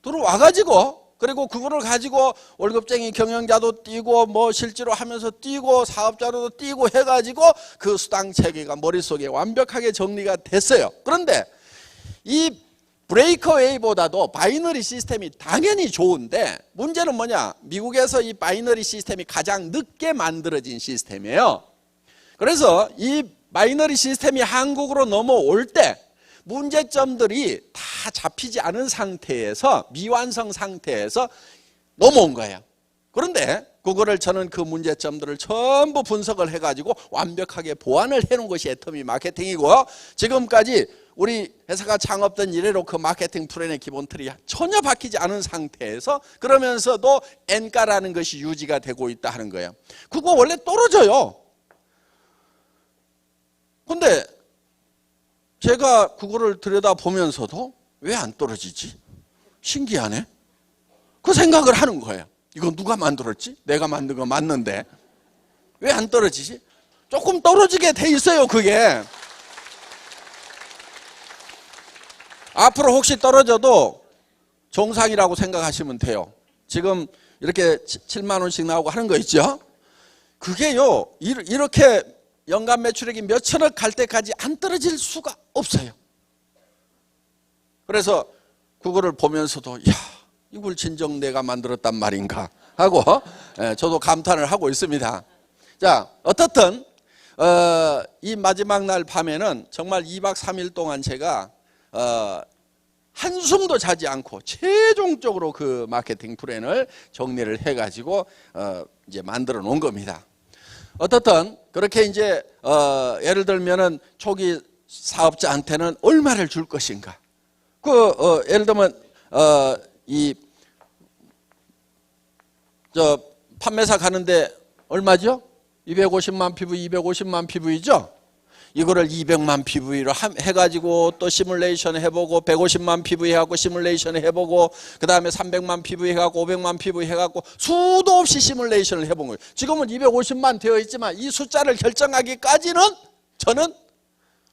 들어와가지고 그리고 그거를 가지고 월급쟁이 경영자도 뛰고 뭐 실제로 하면서 뛰고 사업자로도 뛰고 해가지고 그 수당 체계가 머릿속에 완벽하게 정리가 됐어요. 그런데 이 브레이크웨이보다도 바이너리 시스템이 당연히 좋은데 문제는 뭐냐? 미국에서 이 바이너리 시스템이 가장 늦게 만들어진 시스템이에요. 그래서 이 바이너리 시스템이 한국으로 넘어올 때 문제점들이 다 잡히지 않은 상태에서 미완성 상태에서 넘어온 거예요. 그런데 그거를 저는 그 문제점들을 전부 분석을 해가지고 완벽하게 보완을 해놓은 것이 애터미 마케팅이고, 지금까지 우리 회사가 창업된 이래로 그 마케팅 플랜의 기본 틀이 전혀 바뀌지 않은 상태에서 그러면서도 N가라는 것이 유지가 되고 있다 하는 거예요. 그거 원래 떨어져요. 근데 제가 그거를 들여다보면서도 왜 안 떨어지지? 신기하네. 그 생각을 하는 거예요. 이거 누가 만들었지? 내가 만든 거 맞는데 왜 안 떨어지지? 조금 떨어지게 돼 있어요. 그게 앞으로 혹시 떨어져도 정상이라고 생각하시면 돼요. 지금 이렇게 7만 원씩 나오고 하는 거 있죠? 그게요, 이렇게 연간 매출액이 몇 천억 갈 때까지 안 떨어질 수가 없어요. 그래서 그거를 보면서도 야, 이걸 진정 내가 만들었단 말인가 하고 저도 감탄을 하고 있습니다. 자, 어떻든 이 마지막 날 밤에는 정말 2박 3일 동안 제가 한숨도 자지 않고 최종적으로 그 마케팅 플랜을 정리를 해가지고 이제 만들어 놓은 겁니다. 어떻든 그렇게 이제 예를 들면은 초기 사업자한테는 얼마를 줄 것인가? 예를 들면 이 판매사 가는데 얼마죠? 250만 PV, 250만 PV죠? 이거를 200만 PV로 해가지고 또 시뮬레이션 해보고 150만 PV 해갖고 시뮬레이션 해보고 그 다음에 300만 PV 해갖고 500만 PV 해갖고 수도 없이 시뮬레이션을 해본 거예요. 지금은 250만 되어 있지만 이 숫자를 결정하기까지는 저는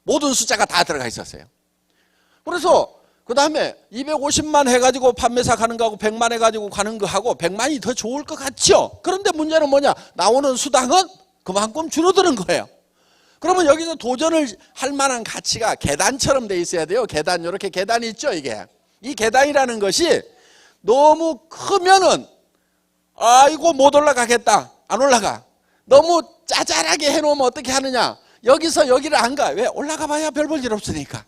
모든 숫자가 다 들어가 있었어요. 그래서 그 다음에 250만 해가지고 판매사 가는 거하고 100만 해가지고 가는 거하고 100만이 더 좋을 것 같죠? 그런데 문제는 뭐냐? 나오는 수당은 그만큼 줄어드는 거예요. 그러면 여기서 도전을 할 만한 가치가 계단처럼 돼 있어야 돼요. 계단, 이렇게 계단이 있죠, 이게. 이 계단이라는 것이 너무 크면은 아이고 못 올라가겠다. 안 올라가. 너무 짜잘하게 해놓으면 어떻게 하느냐? 여기서 여기를 안 가. 왜? 올라가 봐야 별 볼 일 없으니까.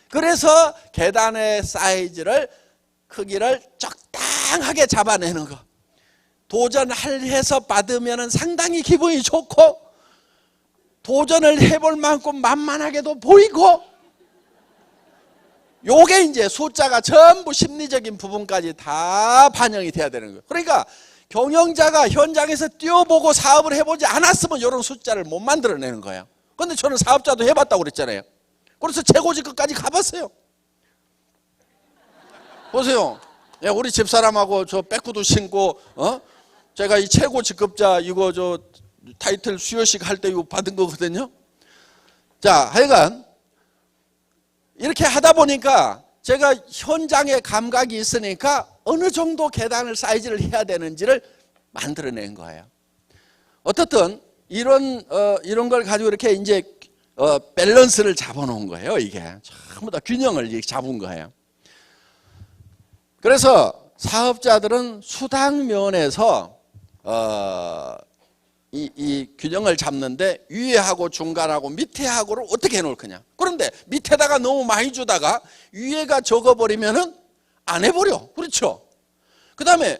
그래서 계단의 사이즈를, 크기를 적당하게 잡아내는 거. 도전해서 받으면 상당히 기분이 좋고 도전을 해볼 만큼 만만하게도 보이고, 요게 이제 숫자가 전부 심리적인 부분까지 다 반영이 돼야 되는 거예요. 그러니까 경영자가 현장에서 뛰어보고 사업을 해보지 않았으면 이런 숫자를 못 만들어내는 거예요. 그런데 저는 사업자도 해봤다고 그랬잖아요. 그래서 최고직급까지 가봤어요. 보세요. 우리 집사람하고 저 백구도 신고, 제가 이 최고직급자 이거 저 타이틀 수여식 할 때 이거 받은 거거든요. 자, 하여간 이렇게 하다 보니까 제가 현장에 감각이 있으니까 어느 정도 계단을 사이즈를 해야 되는지를 만들어낸 거예요. 어떻든 이런 걸 가지고 이렇게 이제 밸런스를 잡아놓은 거예요. 이게 전부 다 균형을 잡은 거예요. 그래서 사업자들은 수당 면에서 이 균형을 잡는데 위에하고 중간하고 밑에하고를 어떻게 해놓을 거냐. 그런데 밑에다가 너무 많이 주다가 위에가 적어버리면은 안 해버려. 그렇죠? 그 다음에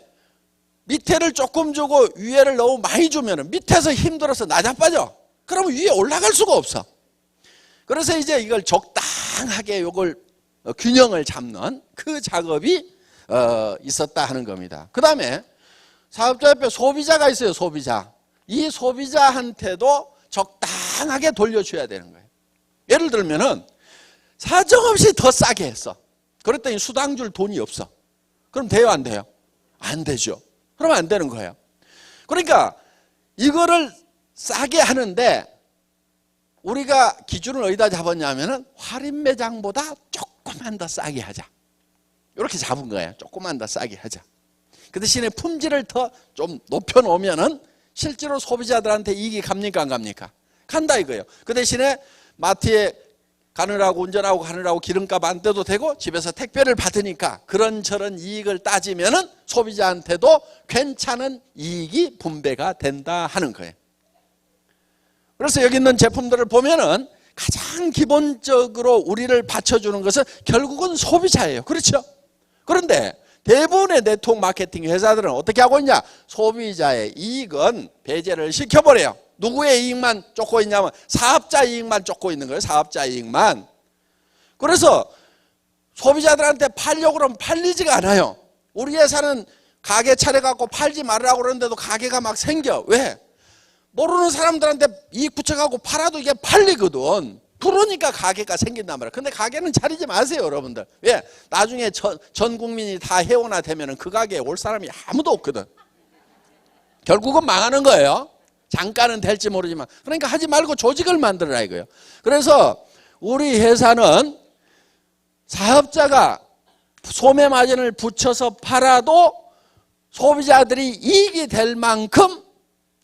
밑에를 조금 주고 위에를 너무 많이 주면은 밑에서 힘들어서 나자빠져. 그러면 위에 올라갈 수가 없어. 그래서 이제 이걸 적당하게 이걸 균형을 잡는 그 작업이 있었다 하는 겁니다. 그 다음에 사업자 옆에 소비자가 있어요. 소비자. 이 소비자한테도 적당하게 돌려줘야 되는 거예요. 예를 들면은 사정없이 더 싸게 했어. 그랬더니 수당 줄 돈이 없어. 그럼 돼요, 안 돼요? 안 되죠. 그러면 안 되는 거예요. 그러니까 이거를 싸게 하는데 우리가 기준을 어디다 잡았냐면은 할인 매장보다 조금만 더 싸게 하자. 이렇게 잡은 거예요. 조금만 더 싸게 하자. 그 대신에 품질을 더 좀 높여놓으면은 실제로 소비자들한테 이익이 갑니까, 안 갑니까? 간다 이거예요. 그 대신에 마트에 가느라고 운전하고 가느라고 기름값 안 떼도 되고 집에서 택배를 받으니까 그런저런 이익을 따지면은 소비자한테도 괜찮은 이익이 분배가 된다 하는 거예요. 그래서 여기 있는 제품들을 보면은 가장 기본적으로 우리를 받쳐주는 것은 결국은 소비자예요. 그렇죠? 그런데 대부분의 네트워크 마케팅 회사들은 어떻게 하고 있냐? 소비자의 이익은 배제를 시켜버려요. 누구의 이익만 쫓고 있냐면 사업자 이익만 쫓고 있는 거예요. 사업자 이익만. 그래서 소비자들한테 팔려고 그러면 팔리지가 않아요. 우리 회사는 가게 차려갖고 팔지 말으라고 그러는데도 가게가 막 생겨. 왜? 모르는 사람들한테 이익 붙여갖고 팔아도 이게 팔리거든. 그러니까 가게가 생긴단 말이야. 근데 가게는 차리지 마세요, 여러분들. 왜? 나중에 전 국민이 다 회원화 되면은 그 가게에 올 사람이 아무도 없거든. 결국은 망하는 거예요. 잠깐은 될지 모르지만. 그러니까 하지 말고 조직을 만들어라 이거예요. 그래서 우리 회사는 사업자가 소매 마진을 붙여서 팔아도 소비자들이 이익이 될 만큼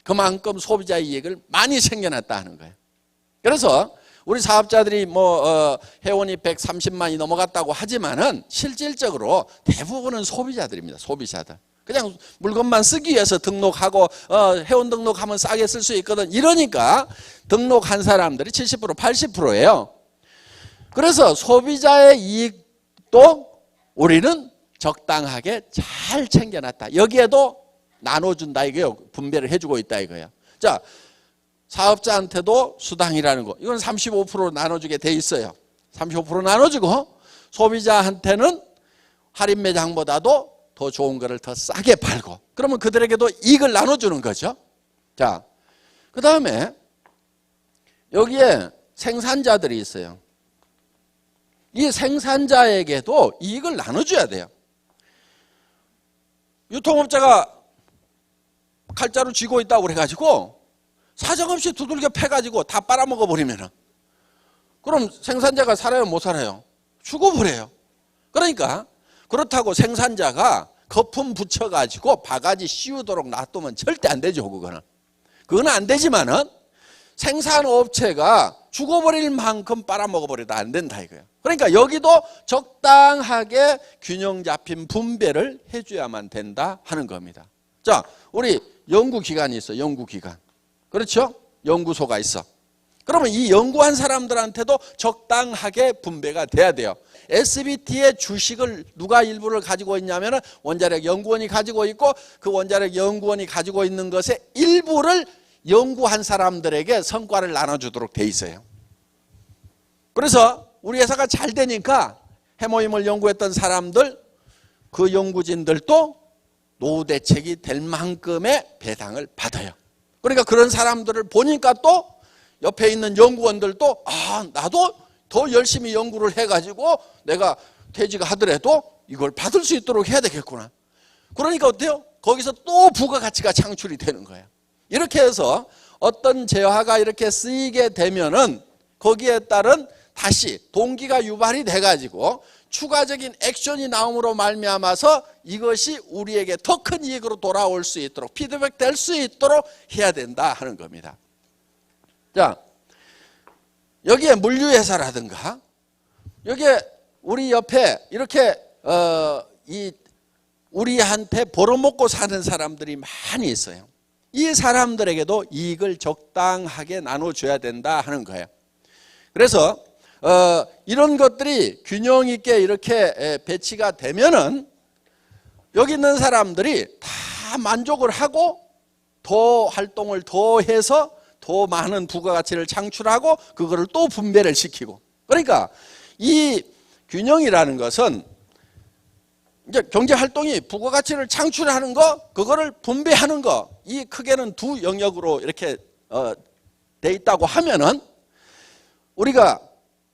그만큼 소비자 이익을 많이 챙겨놨다 하는 거예요. 그래서 우리 사업자들이 회원이 130만이 넘어갔다고 하지만은 실질적으로 대부분은 소비자들입니다. 소비자들. 그냥 물건만 쓰기 위해서 등록하고 회원 등록하면 싸게 쓸 수 있거든. 이러니까 등록한 사람들이 70% 80%예요. 그래서 소비자의 이익도 우리는 적당하게 잘 챙겨놨다. 여기에도 나눠준다 이거예요. 분배를 해주고 있다 이거예요. 자, 사업자한테도 수당이라는 거. 이건 35% 나눠주게 돼 있어요. 35% 나눠주고 소비자한테는 할인 매장보다도 더 좋은 거를 더 싸게 팔고 그러면 그들에게도 이익을 나눠주는 거죠. 자, 그 다음에 여기에 생산자들이 있어요. 이 생산자에게도 이익을 나눠줘야 돼요. 유통업자가 칼자루 쥐고 있다고 그래가지고 사정없이 두들겨 패가지고 다 빨아먹어 버리면은 그럼 생산자가 살아요? 못 살아요? 죽어버려요. 그러니까 그렇다고 생산자가 거품 붙여가지고 바가지 씌우도록 놔두면 절대 안 되죠. 그건 안 되지만은 생산업체가 죽어버릴 만큼 빨아먹어버려도 안 된다 이거예요. 그러니까 여기도 적당하게 균형 잡힌 분배를 해줘야만 된다 하는 겁니다. 자, 우리 연구기관이 있어. 연구기관. 그렇죠? 연구소가 있어. 그러면 이 연구한 사람들한테도 적당하게 분배가 돼야 돼요. SBT의 주식을 누가 일부를 가지고 있냐면 원자력 연구원이 가지고 있고 그 원자력 연구원이 가지고 있는 것의 일부를 연구한 사람들에게 성과를 나눠주도록 돼 있어요. 그래서 우리 회사가 잘 되니까 해모임을 연구했던 사람들, 그 연구진들도 노후 대책이 될 만큼의 배당을 받아요. 그러니까 그런 사람들을 보니까 또 옆에 있는 연구원들도 나도 더 열심히 연구를 해가지고 내가 퇴직을 하더라도 이걸 받을 수 있도록 해야 되겠구나. 그러니까 어때요? 거기서 또 부가가치가 창출이 되는 거예요. 이렇게 해서 어떤 재화가 이렇게 쓰이게 되면은 거기에 따른 다시 동기가 유발이 돼가지고 추가적인 액션이 나옴으로 말미암아서 이것이 우리에게 더 큰 이익으로 돌아올 수 있도록 피드백 될 수 있도록 해야 된다 하는 겁니다. 자, 여기에 물류회사라든가 여기에 우리 옆에 이렇게 우리한테 벌어먹고 사는 사람들이 많이 있어요. 이 사람들에게도 이익을 적당하게 나눠줘야 된다 하는 거예요. 그래서 이런 것들이 균형 있게 이렇게 배치가 되면은 여기 있는 사람들이 다 만족을 하고 더 활동을 더 해서 더 많은 부가가치를 창출하고 그거를 또 분배를 시키고 그러니까 이 균형이라는 것은 이제 경제활동이 부가가치를 창출하는 거 그거를 분배하는 거 이 크게는 두 영역으로 이렇게 돼 있다고 하면은 우리가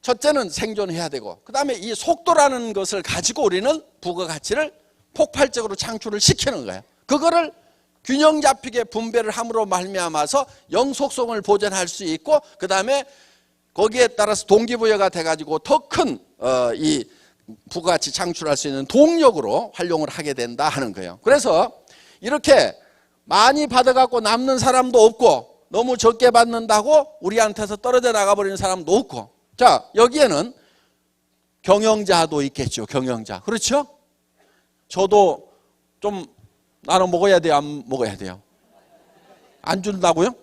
첫째는 생존해야 되고 그 다음에 이 속도라는 것을 가지고 우리는 부가가치를 폭발적으로 창출을 시키는 거예요. 그거를 균형 잡히게 분배를 함으로 말미암아서 영속성을 보존할 수 있고 그 다음에 거기에 따라서 동기부여가 돼가지고 더 큰 이 부가가치 창출할 수 있는 동력으로 활용을 하게 된다 하는 거예요. 그래서 이렇게 많이 받아갖고 남는 사람도 없고 너무 적게 받는다고 우리한테서 떨어져 나가버리는 사람도 없고 자, 여기에는 경영자도 있겠죠. 경영자. 그렇죠? 저도 좀 나눠 먹어야 돼요? 안 먹어야 돼요? 안 준다고요?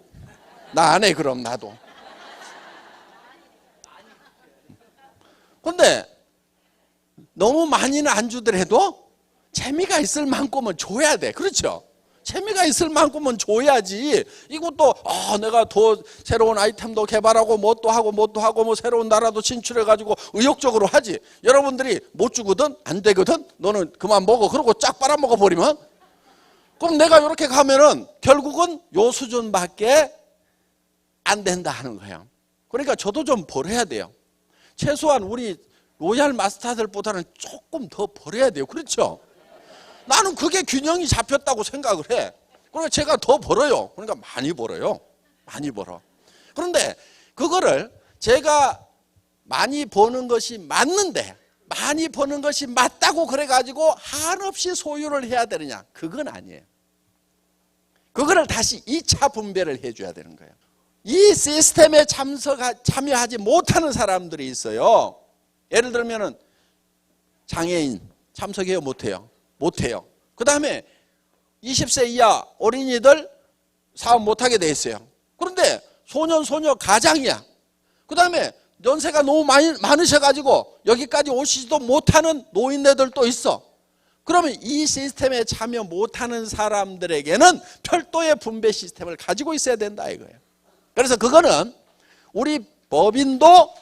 나 안 해, 그럼 나도. 근데 너무 많이는 안 주더라도 재미가 있을 만큼은 줘야 돼. 그렇죠? 재미가 있을 만큼은 줘야지. 이것도 내가 더 새로운 아이템도 개발하고 뭣도 하고 뭐 새로운 나라도 진출해가지고 의욕적으로 하지. 여러분들이 못 주거든? 안 되거든? 너는 그만 먹어. 그러고 쫙 빨아먹어 버리면, 그럼 내가 이렇게 가면은 결국은 요 수준밖에 안 된다 하는 거예요. 그러니까 저도 좀 버려야 돼요. 최소한 우리 로얄 마스터들보다는 조금 더 버려야 돼요. 그렇죠? 나는 그게 균형이 잡혔다고 생각을 해. 그러니까 제가 더 벌어요. 그러니까 많이 벌어요. 많이 벌어. 그런데 그거를 제가 많이 버는 것이 맞는데, 많이 버는 것이 맞다고 그래가지고 한없이 소유를 해야 되느냐? 그건 아니에요. 그거를 다시 2차 분배를 해줘야 되는 거예요. 이 시스템에 참여하지 못하는 사람들이 있어요. 예를 들면은 장애인 참석해요? 못해요? 못해요. 그 다음에 20세 이하 어린이들 사업 못하게 돼 있어요. 그런데 소년 소녀 가장이야. 그 다음에 연세가 너무 많으셔가지고 여기까지 오시지도 못하는 노인네들도 있어. 그러면 이 시스템에 참여 못하는 사람들에게는 별도의 분배 시스템을 가지고 있어야 된다 이거예요. 그래서 그거는 우리 법인도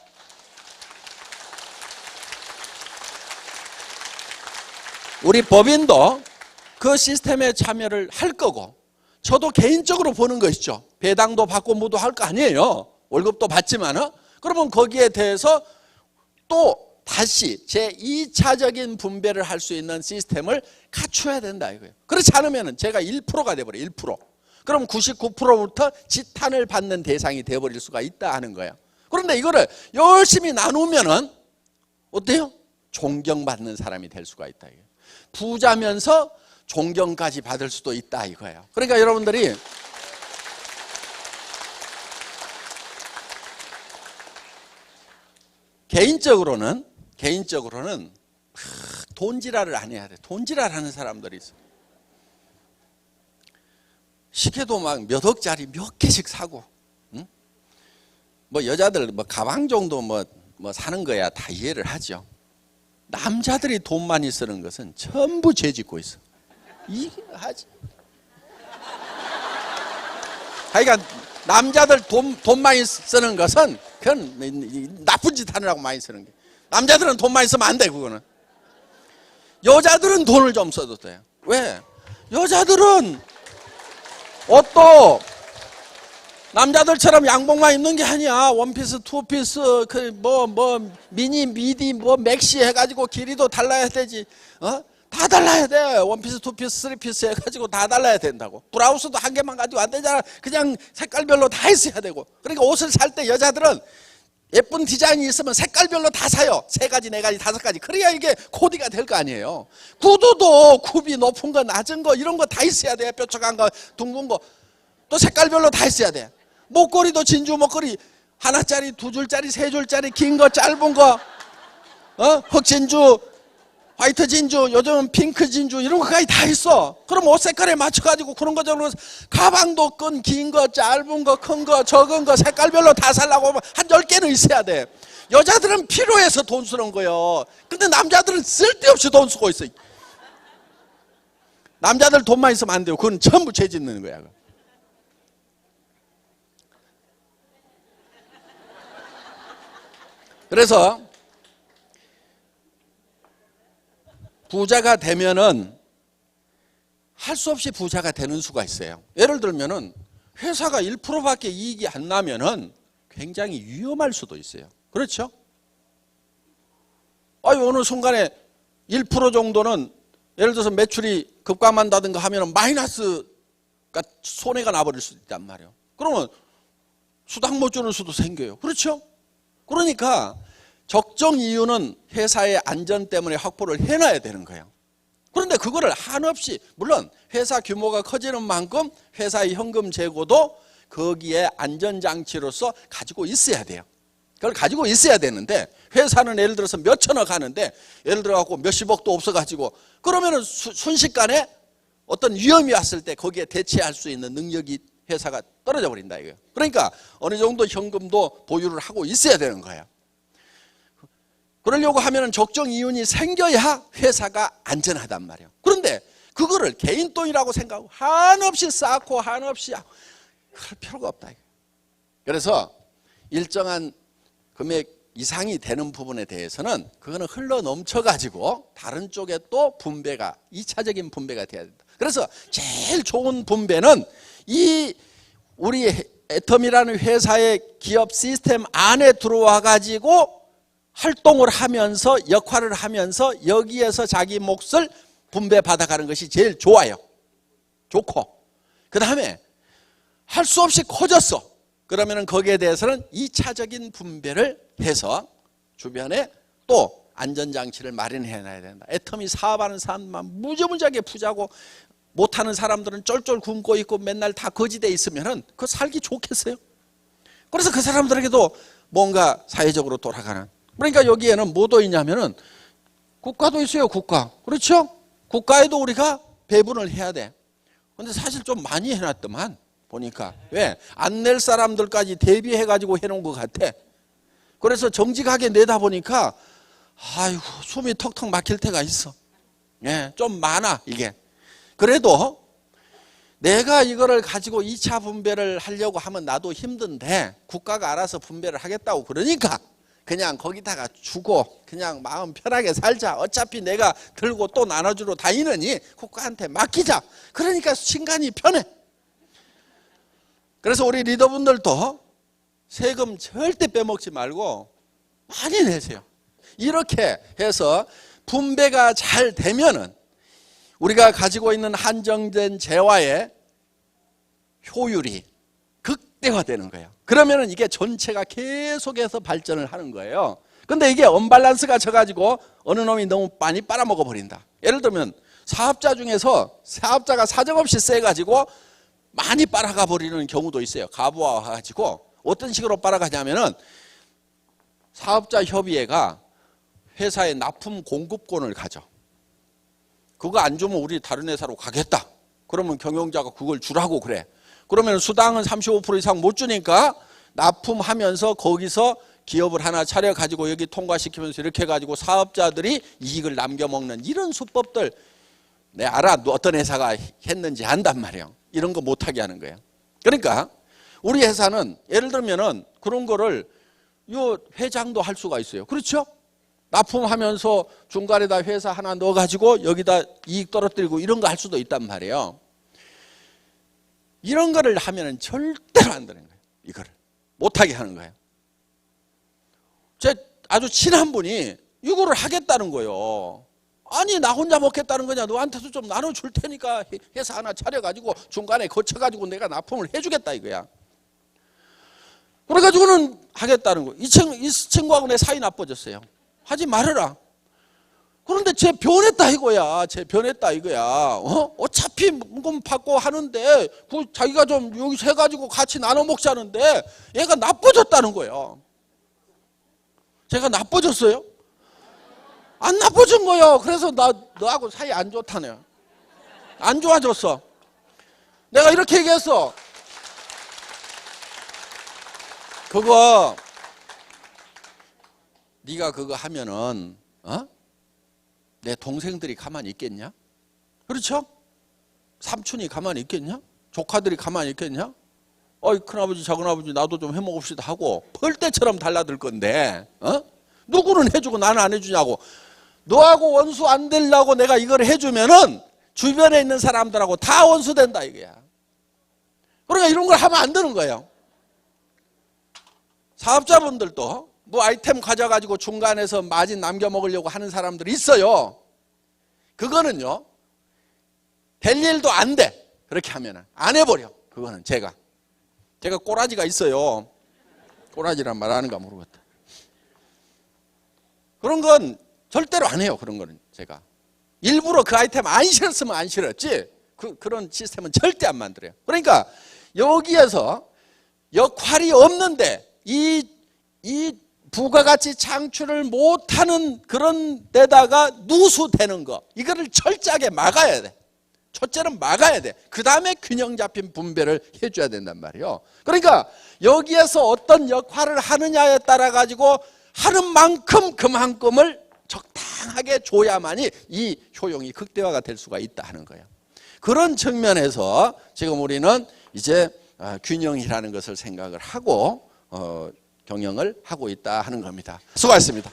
그 시스템에 참여를 할 거고, 저도 개인적으로 보는 거 있죠. 배당도 받고 뭐도 할 거 아니에요. 월급도 받지만은. 그러면 거기에 대해서 또 다시 제2차적인 분배를 할 수 있는 시스템을 갖춰야 된다 이거예요. 그렇지 않으면 제가 1%가 돼버려요. 1%. 그럼 99%부터 지탄을 받는 대상이 돼버릴 수가 있다 하는 거예요. 그런데 이거를 열심히 나누면은 어때요? 존경받는 사람이 될 수가 있다 이거예요. 부자면서 존경까지 받을 수도 있다 이거예요. 그러니까 여러분들이 개인적으로는 돈지랄을 안 해야 돼. 돈지랄 하는 사람들이 있어. 시계도 막 몇 억짜리 몇 개씩 사고, 응? 뭐 여자들 뭐 가방 정도 뭐 사는 거야 다 이해를 하죠. 남자들이 돈 많이 쓰는 것은 전부 죄 짓고 있어. 이게 하지. 그러니까 남자들 돈 많이 쓰는 것은 그건 나쁜 짓 하느라고 많이 쓰는 게. 남자들은 돈 많이 쓰면 안 돼, 그거는. 여자들은 돈을 좀 써도 돼요. 왜? 여자들은 옷도 남자들처럼 양복만 입는 게 아니야. 원피스, 투피스, 미니, 미디, 맥시 해가지고 길이도 달라야 되지. 다 달라야 돼. 원피스, 투피스, 쓰리피스 해가지고 다 달라야 된다고. 브라우스도 한 개만 가지고 안 되잖아. 그냥 색깔별로 다 있어야 되고. 그러니까 옷을 살 때 여자들은 예쁜 디자인이 있으면 색깔별로 다 사요. 3가지, 4가지, 5가지. 그래야 이게 코디가 될 거 아니에요. 구두도 굽이 높은 거, 낮은 거, 이런 거 다 있어야 돼. 뾰족한 거, 둥근 거. 또 색깔별로 다 있어야 돼. 목걸이도 진주 목걸이, 하나짜리, 2줄짜리, 3줄짜리, 긴 거, 짧은 거, 흑진주, 화이트 진주, 요즘은 핑크 진주, 이런 거까지 다 있어. 그럼 옷 색깔에 맞춰가지고 그런 거 저런 거, 가방도 끈, 긴 거, 짧은 거, 큰 거, 적은 거, 색깔별로 다 살라고 하면 한 10개는 있어야 돼. 여자들은 필요해서 돈 쓰는 거예요. 근데 남자들은 쓸데없이 돈 쓰고 있어. 남자들 돈만 있으면 안 돼요. 그건 전부 죄 짓는 거야. 그래서 부자가 되면은 할 수 없이 부자가 되는 수가 있어요. 예를 들면은 회사가 1%밖에 이익이 안 나면은 굉장히 위험할 수도 있어요. 그렇죠? 어느 순간에 1% 정도는 예를 들어서 매출이 급감한다든가 하면은 마이너스가 손해가 나버릴 수도 있단 말이에요. 그러면 수당 못 주는 수도 생겨요. 그렇죠? 그러니까 적정 이유는 회사의 안전 때문에 확보를 해놔야 되는 거예요. 그런데 그거를 한없이, 물론 회사 규모가 커지는 만큼 회사의 현금 재고도 거기에 안전장치로서 가지고 있어야 돼요. 그걸 가지고 있어야 되는데 회사는 예를 들어서 몇 천억 하는데 예를 들어 갖고 몇십억도 없어 가지고 그러면은 순식간에 어떤 위험이 왔을 때 거기에 대처할 수 있는 능력이 회사가 떨어져 버린다 이거예요. 그러니까 어느 정도 현금도 보유를 하고 있어야 되는 거예요. 그러려고 하면은 적정 이윤이 생겨야 회사가 안전하단 말이에요. 그런데 그거를 개인 돈이라고 생각하고 한없이 쌓고 한없이 그럴 필요가 없다. 그래서 일정한 금액 이상이 되는 부분에 대해서는 그거는 흘러 넘쳐 가지고 다른 쪽에 또 분배가 2차적인 분배가 돼야 된다. 그래서 제일 좋은 분배는 이 우리 애텀이라는 회사의 기업 시스템 안에 들어와 가지고 활동을 하면서 역할을 하면서 여기에서 자기 몫을 분배받아가는 것이 제일 좋아요. 좋고 그 다음에 할 수 없이 커졌어. 그러면 거기에 대해서는 2차적인 분배를 해서 주변에 또 안전장치를 마련해 놔야 된다. 애텀이 사업하는 사람만 무지무지하게 부자고 못하는 사람들은 쫄쫄 굶고 있고 맨날 다 거지돼 있으면 그 살기 좋겠어요? 그래서 그 사람들에게도 뭔가 사회적으로 돌아가는, 그러니까 여기에는 뭐도 있냐면은 국가도 있어요. 국가. 그렇죠? 국가에도 우리가 배분을 해야 돼. 근데 사실 좀 많이 해놨더만 보니까. 왜? 안 낼 사람들까지 대비해가지고 해놓은 것 같아. 그래서 정직하게 내다 보니까 아이고 숨이 턱턱 막힐 때가 있어. 예, 좀 많아 이게. 그래도 내가 이거를 가지고 2차 분배를 하려고 하면 나도 힘든데 국가가 알아서 분배를 하겠다고 그러니까 그냥 거기다가 주고 그냥 마음 편하게 살자. 어차피 내가 들고 또 나눠주러 다니느니 국가한테 맡기자. 그러니까 신간이 편해. 그래서 우리 리더분들도 세금 절대 빼먹지 말고 많이 내세요. 이렇게 해서 분배가 잘 되면은 우리가 가지고 있는 한정된 재화의 효율이 극대화되는 거예요. 그러면은 이게 전체가 계속해서 발전을 하는 거예요. 근데 이게 언밸런스가 져가지고 어느 놈이 너무 많이 빨아먹어 버린다. 예를 들면 사업자 중에서 사업자가 사정없이 세가지고 많이 빨아가 버리는 경우도 있어요. 가부와 가지고 어떤 식으로 빨아가냐면은 사업자 협의회가 회사에 납품 공급권을 가져. 그거 안 주면 우리 다른 회사로 가겠다. 그러면 경영자가 그걸 주라고 그래. 그러면 수당은 35% 이상 못 주니까 납품하면서 거기서 기업을 하나 차려가지고 여기 통과시키면서 이렇게 해가지고 사업자들이 이익을 남겨먹는 이런 수법들 내가 알아. 어떤 회사가 했는지 안단 말이에요. 이런 거 못하게 하는 거예요. 그러니까 우리 회사는 예를 들면은 그런 거를 요 회장도 할 수가 있어요. 그렇죠? 납품하면서 중간에다 회사 하나 넣어가지고 여기다 이익 떨어뜨리고 이런 거 할 수도 있단 말이에요. 이런 거를 하면은 절대로 안 되는 거예요. 이거를 못하게 하는 거예요. 제 아주 친한 분이 이거를 하겠다는 거예요. 아니 나 혼자 먹겠다는 거냐. 너한테도 좀 나눠줄 테니까 회사 하나 차려가지고 중간에 거쳐가지고 내가 납품을 해주겠다 이거야. 그래가지고는 하겠다는 거예요. 이 친구하고 내 사이 나빠졌어요. 하지 말아라. 그런데 쟤 변했다 이거야. 쟤 변했다 이거야. 어차피 금 받고 하는데 자기가 좀 여기서 해가지고 같이 나눠 먹자는데 얘가 나빠졌다는 거예요. 제가 나빠졌어요? 안 나빠진 거예요. 그래서 너하고 사이 안 좋다네요. 안 좋아졌어. 내가 이렇게 얘기했어. 그거 네가 그거 하면은 내 동생들이 가만히 있겠냐? 그렇죠? 삼촌이 가만히 있겠냐? 조카들이 가만히 있겠냐? 어이 큰아버지 작은아버지 나도 좀 해먹읍시다 하고 벌떼처럼 달라들 건데 누구는 해주고 나는 안 해주냐고. 너하고 원수 안 되려고 내가 이걸 해주면은 주변에 있는 사람들하고 다 원수 된다 이거야. 그러니까 이런 걸 하면 안 되는 거예요. 사업자분들도 뭐 아이템 가져가지고 중간에서 마진 남겨 먹으려고 하는 사람들이 있어요. 그거는요 될 일도 안 돼. 그렇게 하면은 안 해버려. 그거는 제가 꼬라지가 있어요. 꼬라지란 말 하는가 모르겠다. 그런 건 절대로 안 해요. 그런 거는 제가 일부러 그 아이템 안 실었으면 안 실었지 그런 시스템은 절대 안 만들어요. 그러니까 여기에서 역할이 없는데 이 부가가치 창출을 못하는 그런 데다가 누수되는 거, 이거를 철저하게 막아야 돼. 첫째는 막아야 돼. 그 다음에 균형 잡힌 분배를 해줘야 된단 말이에요. 그러니까 여기에서 어떤 역할을 하느냐에 따라 가지고 하는 만큼 그만큼을 적당하게 줘야만이 이 효용이 극대화가 될 수가 있다 하는 거예요. 그런 측면에서 지금 우리는 이제 균형이라는 것을 생각을 하고 경영을 하고 있다 하는 겁니다. 수고하셨습니다.